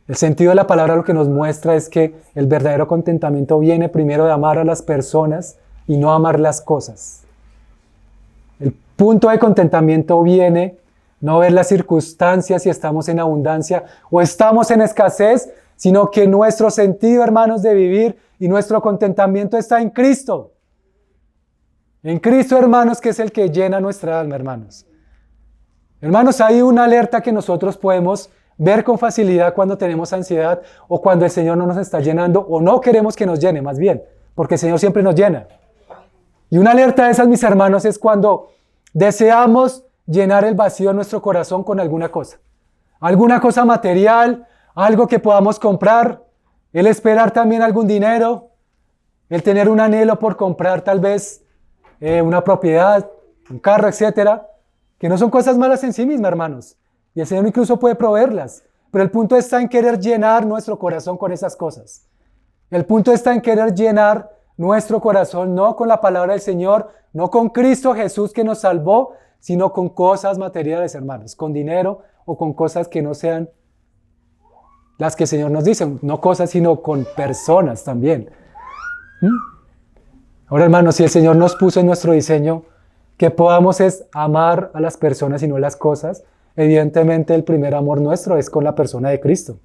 El sentido de la palabra lo que nos muestra es que el verdadero contentamiento viene primero de amar a las personas y no amar las cosas. El punto de contentamiento viene no ver las circunstancias si estamos en abundancia o estamos en escasez, sino que nuestro sentido, hermanos, de vivir y nuestro contentamiento está en Cristo. En Cristo, hermanos, que es el que llena nuestra alma, hermanos. Hermanos, hay una alerta que nosotros podemos ver con facilidad cuando tenemos ansiedad o cuando el Señor no nos está llenando o no queremos que nos llene, más bien, porque el Señor siempre nos llena. Y una alerta de esas, mis hermanos, es cuando deseamos llenar el vacío en nuestro corazón con alguna cosa material, algo que podamos comprar, el esperar también algún dinero, el tener un anhelo por comprar tal vez una propiedad, un carro, etcétera, que no son cosas malas en sí mismas, hermanos. Y el Señor incluso puede proveerlas. Pero el punto está en querer llenar nuestro corazón con esas cosas. El punto está en querer llenar nuestro corazón, no con la palabra del Señor, no con Cristo Jesús que nos salvó, sino con cosas materiales, hermanos, con dinero o con cosas que no sean las que el Señor nos dice, no cosas, sino con personas también. Ahora, hermanos, si el Señor nos puso en nuestro diseño que podamos es amar a las personas y no las cosas, evidentemente el primer amor nuestro es con la persona de Cristo.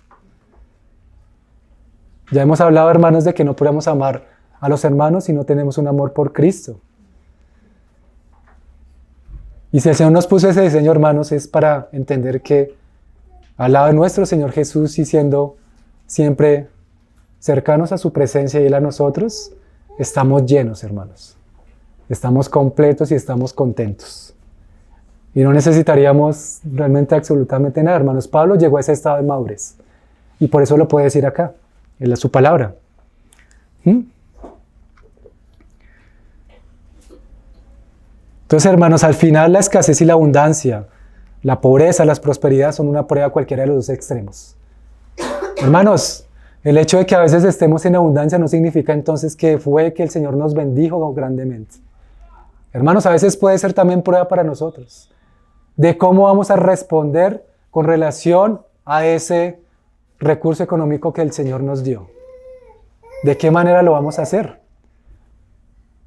Ya hemos hablado, hermanos, de que no podemos amar a los hermanos si no tenemos un amor por Cristo. Y si el Señor nos puso ese diseño, hermanos, es para entender que al lado de nuestro Señor Jesús y siendo siempre cercanos a su presencia y Él a nosotros, estamos llenos, hermanos. Estamos completos y estamos contentos. Y no necesitaríamos realmente absolutamente nada, hermanos. Pablo llegó a ese estado de madurez. Y por eso lo puede decir acá, en su palabra. Entonces, hermanos, al final la escasez y la abundancia, la pobreza, las prosperidades son una prueba a cualquiera de los dos extremos. Hermanos, el hecho de que a veces estemos en abundancia no significa entonces que fue que el Señor nos bendijo grandemente. Hermanos, a veces puede ser también prueba para nosotros de cómo vamos a responder con relación a ese recurso económico que el Señor nos dio. ¿De qué manera lo vamos a hacer?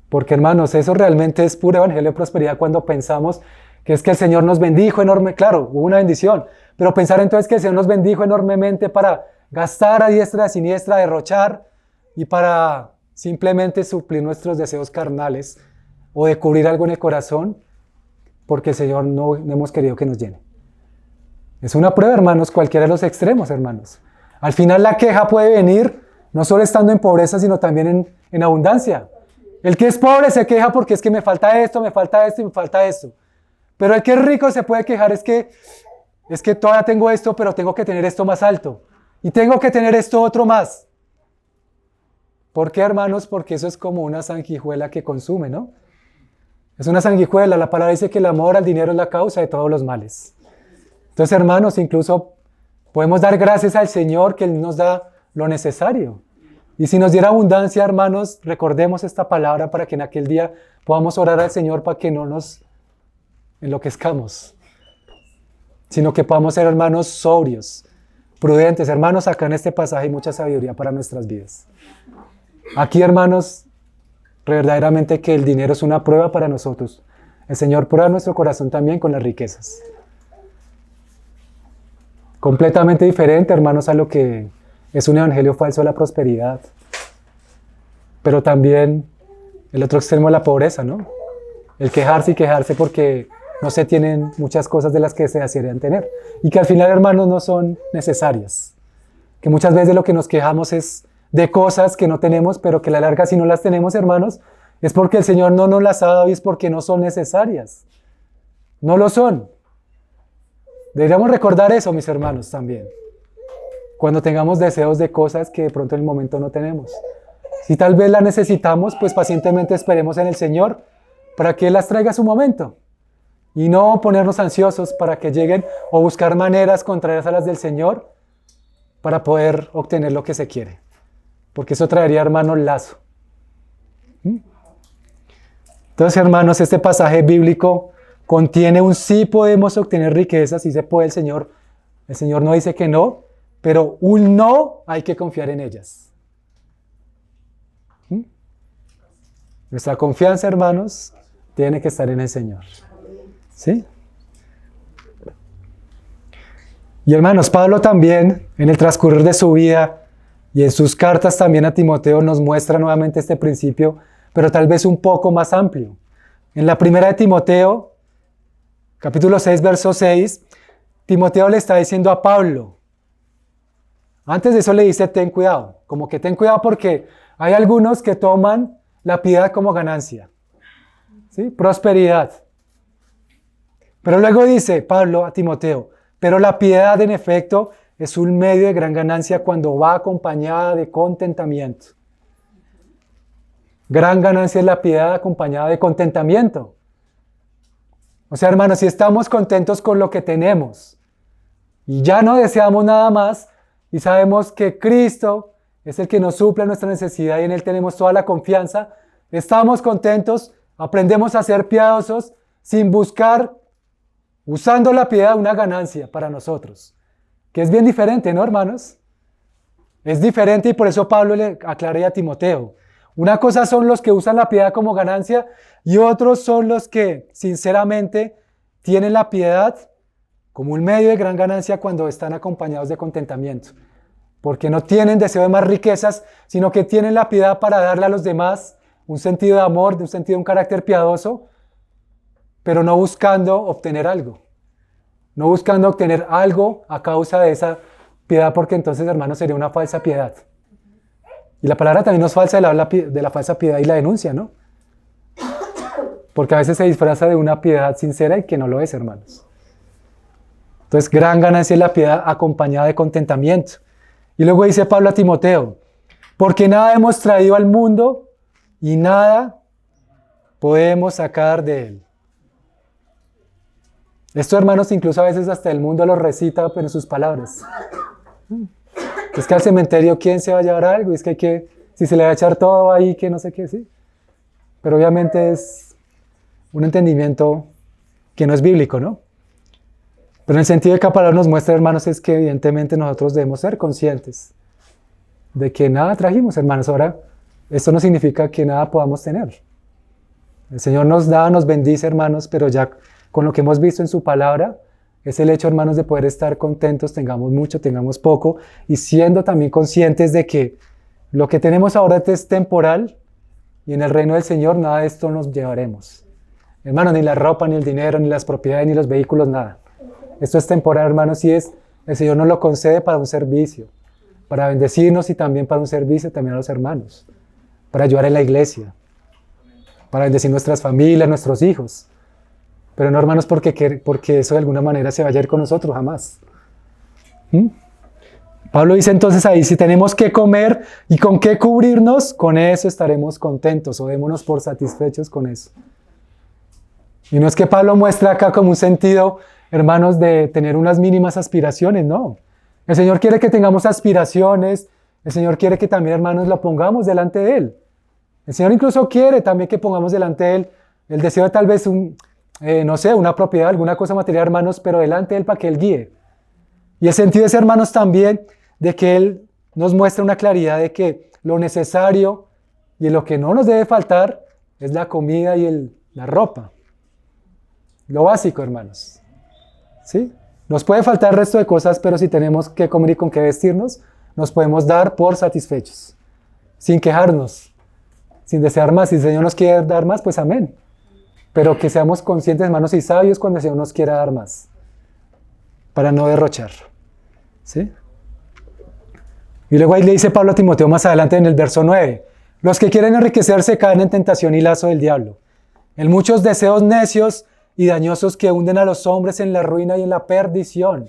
Porque, hermanos, eso realmente es puro evangelio de prosperidad cuando pensamos que es que el Señor nos bendijo enorme. Claro, hubo una bendición, pero pensar entonces que el Señor nos bendijo enormemente para gastar a diestra y a siniestra, derrochar y para simplemente suplir nuestros deseos carnales o de cubrir algo en el corazón porque el Señor no hemos querido que nos llene. Es una prueba, hermanos, cualquiera de los extremos, hermanos. Al final la queja puede venir no solo estando en pobreza, sino también en abundancia. El que es pobre se queja porque es que me falta esto y me falta esto. Pero el que es rico se puede quejar es que todavía tengo esto, pero tengo que tener esto más alto. Y tengo que tener esto otro más. ¿Por qué, hermanos? Porque eso es como una sanguijuela que consume, ¿no? Es una sanguijuela. La palabra dice que el amor al dinero es la causa de todos los males. Entonces, hermanos, incluso Podemos dar gracias al Señor que Él nos da lo necesario. Y si nos diera abundancia, hermanos, recordemos esta palabra para que en aquel día podamos orar al Señor para que no nos enloquezcamos, sino que podamos ser hermanos sobrios, prudentes. Hermanos, acá en este pasaje hay mucha sabiduría para nuestras vidas. Aquí, hermanos, verdaderamente que el dinero es una prueba para nosotros. El Señor prueba nuestro corazón también con las riquezas. Completamente diferente, hermanos, a lo que es un evangelio falso de la prosperidad. Pero también el otro extremo de la pobreza, ¿no? El quejarse y quejarse porque no se tienen muchas cosas de las que se desearían tener. Y que al final, hermanos, no son necesarias. Que muchas veces lo que nos quejamos es de cosas que no tenemos, pero que a la larga si no las tenemos, hermanos, es porque el Señor no nos las ha dado y es porque no son necesarias. No lo son. Deberíamos recordar eso, mis hermanos, también. Cuando tengamos deseos de cosas que de pronto en el momento no tenemos. Si tal vez las necesitamos, pues pacientemente esperemos en el Señor para que Él las traiga a su momento. Y no ponernos ansiosos para que lleguen o buscar maneras contrarias a las del Señor para poder obtener lo que se quiere. Porque eso traería, hermanos, lazo. Entonces, hermanos, este pasaje bíblico contiene un sí podemos obtener riquezas, sí se puede el Señor. El Señor no dice que no, pero un no hay que confiar en ellas. Nuestra confianza, hermanos, tiene que estar en el Señor. ¿Sí? Y hermanos, Pablo también, en el transcurrir de su vida y en sus cartas también a Timoteo, nos muestra nuevamente este principio, pero tal vez un poco más amplio. En la primera de Timoteo, capítulo 6, verso 6, Timoteo le está diciendo a Pablo, antes de eso le dice, ten cuidado, como que ten cuidado porque hay algunos que toman la piedad como ganancia, ¿sí? Prosperidad. Pero luego dice Pablo a Timoteo, pero la piedad en efecto es un medio de gran ganancia cuando va acompañada de contentamiento. Gran ganancia es la piedad acompañada de contentamiento. O sea, hermanos, si estamos contentos con lo que tenemos y ya no deseamos nada más y sabemos que Cristo es el que nos suple nuestra necesidad y en Él tenemos toda la confianza, estamos contentos, aprendemos a ser piadosos sin buscar, usando la piedad, una ganancia para nosotros. Que es bien diferente, ¿no, hermanos? Es diferente y por eso Pablo le aclara a Timoteo. Una cosa son los que usan la piedad como ganancia y otros son los que sinceramente tienen la piedad como un medio de gran ganancia cuando están acompañados de contentamiento. Porque no tienen deseo de más riquezas, sino que tienen la piedad para darle a los demás un sentido de amor, un sentido de un carácter piadoso, pero no buscando obtener algo. No buscando obtener algo a causa de esa piedad, porque entonces, hermanos, sería una falsa piedad. Y la palabra también nos falsa de la falsa piedad y la denuncia, ¿no? Porque a veces se disfraza de una piedad sincera y que no lo es, hermanos. Entonces, gran ganancia es la piedad acompañada de contentamiento. Y luego dice Pablo a Timoteo, porque nada hemos traído al mundo y nada podemos sacar de él. Esto, hermanos, incluso a veces hasta el mundo lo recita pero en sus palabras. Es que al cementerio, ¿quién se va a llevar algo? Es que si se le va a echar todo ahí, que no sé qué, sí. Pero obviamente es un entendimiento que no es bíblico, ¿no? Pero en el sentido de que la palabra nos muestra, hermanos, es que evidentemente nosotros debemos ser conscientes de que nada trajimos, hermanos. Ahora, esto no significa que nada podamos tener. El Señor nos da, nos bendice, hermanos, pero ya con lo que hemos visto en su palabra, es el hecho, hermanos, de poder estar contentos, tengamos mucho, tengamos poco, y siendo también conscientes de que lo que tenemos ahora es temporal, y en el reino del Señor nada de esto nos llevaremos. Hermanos, ni la ropa, ni el dinero, ni las propiedades, ni los vehículos, nada. Esto es temporal, hermanos, y el Señor nos lo concede para un servicio, para bendecirnos y también para un servicio también a los hermanos, para ayudar en la iglesia, para bendecir nuestras familias, nuestros hijos. Pero no, hermanos, porque eso de alguna manera se vaya a ir con nosotros, jamás. Pablo dice entonces ahí, si tenemos que comer y con qué cubrirnos, con eso estaremos contentos o démonos por satisfechos con eso. Y no es que Pablo muestra acá como un sentido, hermanos, de tener unas mínimas aspiraciones, no. El Señor quiere que tengamos aspiraciones. El Señor quiere que también, hermanos, lo pongamos delante de Él. El Señor incluso quiere también que pongamos delante de Él el deseo de tal vez no sé, una propiedad, alguna cosa material, hermanos, pero delante de Él para que Él guíe. Y el sentido es, hermanos, también de que Él nos muestra una claridad de que lo necesario y lo que no nos debe faltar es la comida y la ropa. Lo básico, hermanos. ¿Sí? Nos puede faltar el resto de cosas, pero si tenemos que comer y con qué vestirnos, nos podemos dar por satisfechos, sin quejarnos, sin desear más. Si el Señor nos quiere dar más, pues amén. Pero que seamos conscientes, hermanos, y sabios cuando el Señor nos quiera dar más, para no derrochar. ¿Sí? Y luego ahí le dice Pablo a Timoteo más adelante en el verso 9, los que quieren enriquecerse caen en tentación y lazo del diablo, en muchos deseos necios y dañosos que hunden a los hombres en la ruina y en la perdición.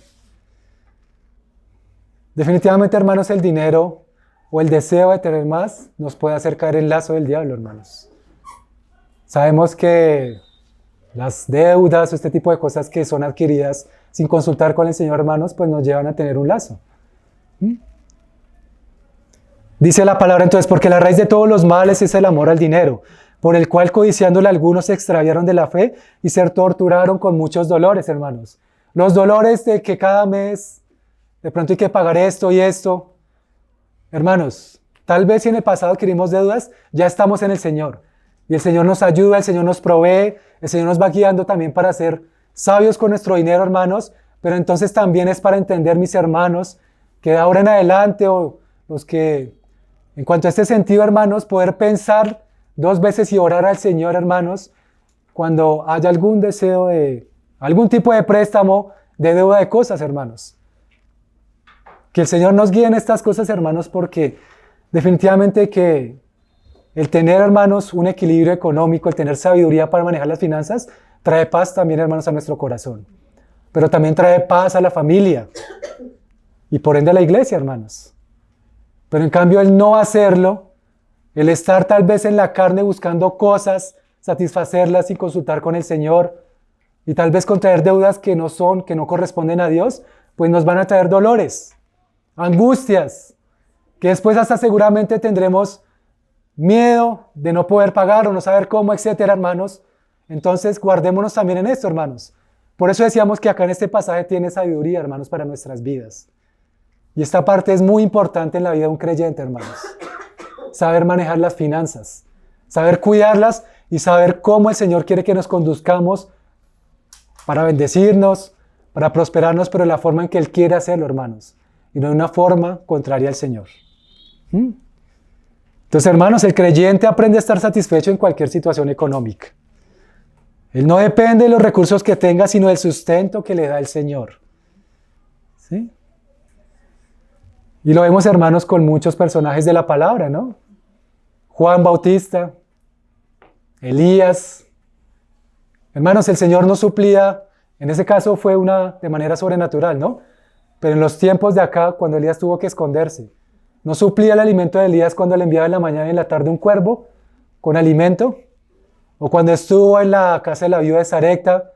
Definitivamente, hermanos, el dinero o el deseo de tener más nos puede hacer caer en el lazo del diablo, hermanos. Sabemos que las deudas o este tipo de cosas que son adquiridas sin consultar con el Señor, hermanos, pues nos llevan a tener un lazo. Dice la palabra entonces, porque la raíz de todos los males es el amor al dinero, por el cual codiciándole algunos se extraviaron de la fe y se torturaron con muchos dolores, hermanos. Los dolores de que cada mes de pronto hay que pagar esto y esto. Hermanos, tal vez si en el pasado adquirimos deudas, ya estamos en el Señor. Y el Señor nos ayuda, el Señor nos provee, el Señor nos va guiando también para ser sabios con nuestro dinero, hermanos. Pero entonces también es para entender, mis hermanos, que de ahora en adelante, o los que, en cuanto a este sentido, hermanos, poder pensar 2 veces y orar al Señor, hermanos, cuando haya algún deseo de, algún tipo de préstamo, de deuda de cosas, hermanos. Que el Señor nos guíe en estas cosas, hermanos, porque definitivamente que el tener, hermanos, un equilibrio económico, el tener sabiduría para manejar las finanzas, trae paz también, hermanos, a nuestro corazón. Pero también trae paz a la familia y por ende a la iglesia, hermanos. Pero en cambio el no hacerlo, el estar tal vez en la carne buscando cosas, satisfacerlas sin consultar con el Señor y tal vez contraer deudas que no corresponden a Dios, pues nos van a traer dolores, angustias, que después hasta seguramente tendremos miedo de no poder pagar o no saber cómo, etcétera, hermanos. Entonces guardémonos también en esto, hermanos. Por eso decíamos que acá en este pasaje tiene sabiduría, hermanos, para nuestras vidas. Y esta parte es muy importante en la vida de un creyente, hermanos. Saber manejar las finanzas, saber cuidarlas y saber cómo el Señor quiere que nos conduzcamos para bendecirnos, para prosperarnos, pero de la forma en que Él quiere hacerlo, hermanos. Y no de una forma contraria al Señor. Entonces, hermanos, el creyente aprende a estar satisfecho en cualquier situación económica. Él no depende de los recursos que tenga, sino del sustento que le da el Señor. ¿Sí? Y lo vemos, hermanos, con muchos personajes de la palabra, ¿no? Juan Bautista, Elías. Hermanos, el Señor nos suplía, en ese caso fue de manera sobrenatural, ¿no? Pero en los tiempos de acá, cuando Elías tuvo que esconderse, no suplía el alimento de Elías cuando le enviaba en la mañana y en la tarde un cuervo con alimento, o cuando estuvo en la casa de la viuda de Sarepta,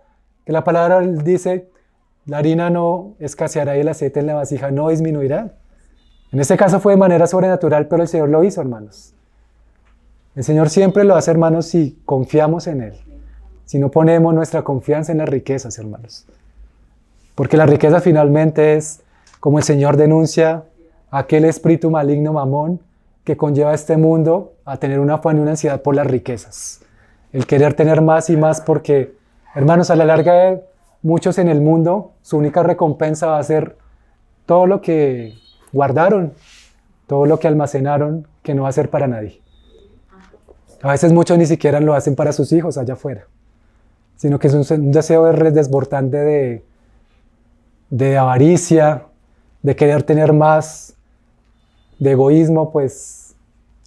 que la palabra dice, la harina no escaseará y el aceite en la vasija no disminuirá. En este caso fue de manera sobrenatural, pero el Señor lo hizo, hermanos. El Señor siempre lo hace, hermanos, si confiamos en Él, si no ponemos nuestra confianza en las riquezas, hermanos. Porque la riqueza finalmente es, como el Señor denuncia, aquel espíritu maligno mamón que conlleva a este mundo a tener un afán y una ansiedad por las riquezas. El querer tener más y más porque, hermanos, a la larga muchos en el mundo, su única recompensa va a ser todo lo que guardaron, todo lo que almacenaron, que no va a ser para nadie. A veces muchos ni siquiera lo hacen para sus hijos allá afuera, sino que es un deseo desbordante de avaricia, de querer tener más, de egoísmo, pues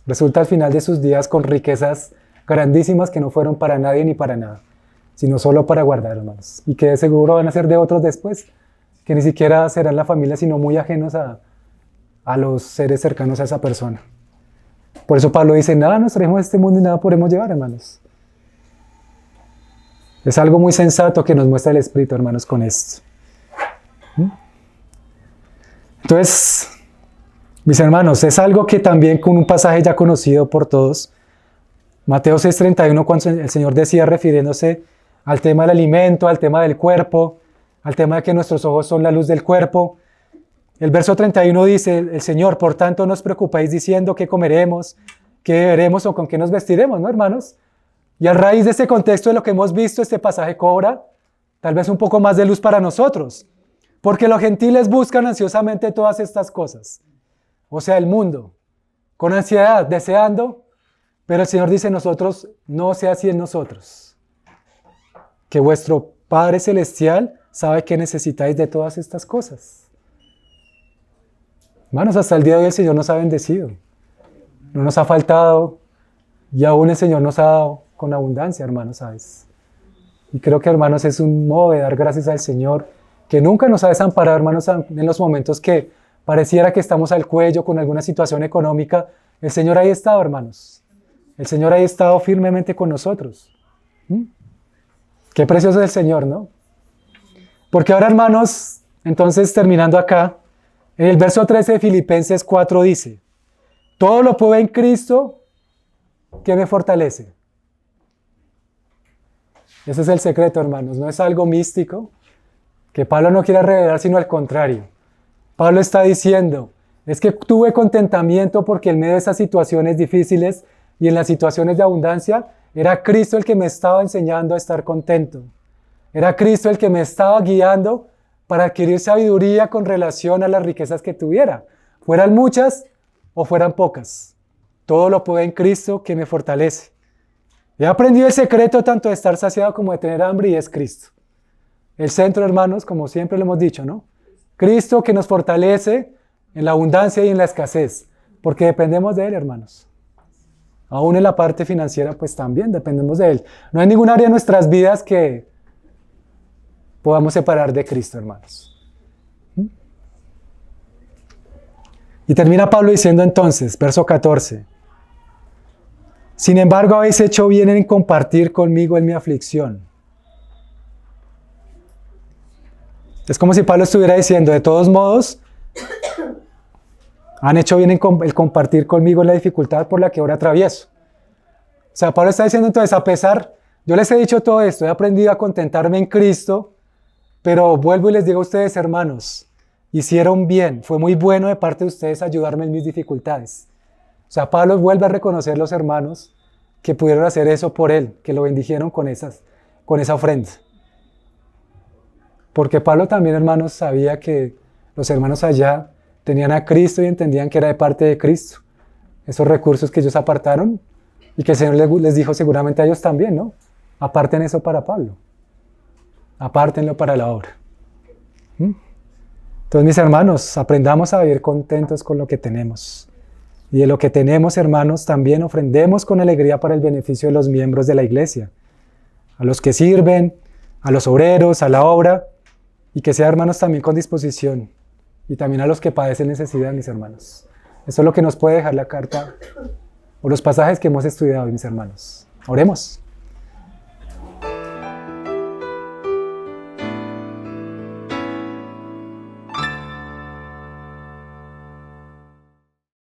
resulta al final de sus días con riquezas grandísimas que no fueron para nadie ni para nada, sino solo para guardar, hermanos, y que de seguro van a ser de otros después, que ni siquiera serán la familia, sino muy ajenos a los seres cercanos a esa persona. Por eso Pablo dice, nada nos traemos de este mundo y nada podemos llevar, hermanos. Es algo muy sensato que nos muestra el Espíritu, hermanos, con esto. Entonces, mis hermanos, es algo que también con un pasaje ya conocido por todos, Mateo 6:31, cuando el Señor decía, refiriéndose al tema del alimento, al tema del cuerpo, al tema de que nuestros ojos son la luz del cuerpo. El verso 31 dice, el Señor, por tanto no os preocupéis diciendo qué comeremos, qué beberemos o con qué nos vestiremos, ¿no, hermanos? Y a raíz de este contexto de lo que hemos visto, este pasaje cobra tal vez un poco más de luz para nosotros, porque los gentiles buscan ansiosamente todas estas cosas, o sea, el mundo, con ansiedad, deseando, pero el Señor dice nosotros, no sea así en nosotros, que vuestro Padre Celestial sabe que necesitáis de todas estas cosas. Hermanos, hasta el día de hoy el Señor nos ha bendecido, no nos ha faltado, y aún el Señor nos ha dado con abundancia, hermanos, ¿sabes? Y creo que, hermanos, es un modo de dar gracias al Señor, que nunca nos ha desamparado, hermanos, en los momentos que pareciera que estamos al cuello con alguna situación económica. El Señor ahí ha estado, hermanos. El Señor ahí ha estado firmemente con nosotros. Qué precioso es el Señor, ¿no? Porque ahora, hermanos, entonces terminando acá, en el verso 13 de Filipenses 4 dice, todo lo puedo en Cristo que me fortalece. Ese es el secreto, hermanos, no es algo místico que Pablo no quiera revelar, sino al contrario. Pablo está diciendo, es que tuve contentamiento porque en medio de esas situaciones difíciles y en las situaciones de abundancia, era Cristo el que me estaba enseñando a estar contento. Era Cristo el que me estaba guiando para adquirir sabiduría con relación a las riquezas que tuviera. Fueran muchas o fueran pocas. Todo lo puedo en Cristo que me fortalece. He aprendido el secreto tanto de estar saciado como de tener hambre y es Cristo. El centro, hermanos, como siempre lo hemos dicho, ¿no? Cristo que nos fortalece en la abundancia y en la escasez, porque dependemos de Él, hermanos. Aún en la parte financiera, pues también dependemos de Él. No hay ningún área de nuestras vidas que podamos separar de Cristo, hermanos. Y termina Pablo diciendo entonces, verso 14, sin embargo habéis hecho bien en compartir conmigo en mi aflicción. Es como si Pablo estuviera diciendo, de todos modos, han hecho bien en el compartir conmigo la dificultad por la que ahora atravieso. O sea, Pablo está diciendo entonces, a pesar, yo les he dicho todo esto, he aprendido a contentarme en Cristo, pero vuelvo y les digo a ustedes, hermanos, hicieron bien, fue muy bueno de parte de ustedes ayudarme en mis dificultades. O sea, Pablo vuelve a reconocer a los hermanos que pudieron hacer eso por él, que lo bendijeron con esa ofrenda. Porque Pablo también, hermanos, sabía que los hermanos allá tenían a Cristo y entendían que era de parte de Cristo. Esos recursos que ellos apartaron y que el Señor les dijo seguramente a ellos también, ¿no? Aparten eso para Pablo. Apártenlo para la obra. Entonces, mis hermanos, aprendamos a vivir contentos con lo que tenemos. Y de lo que tenemos, hermanos, también ofrendemos con alegría para el beneficio de los miembros de la iglesia. A los que sirven, a los obreros, a la obra, y que sea, hermanos, también con disposición. Y también a los que padecen necesidad, mis hermanos. Eso es lo que nos puede dejar la carta o los pasajes que hemos estudiado, mis hermanos. Oremos.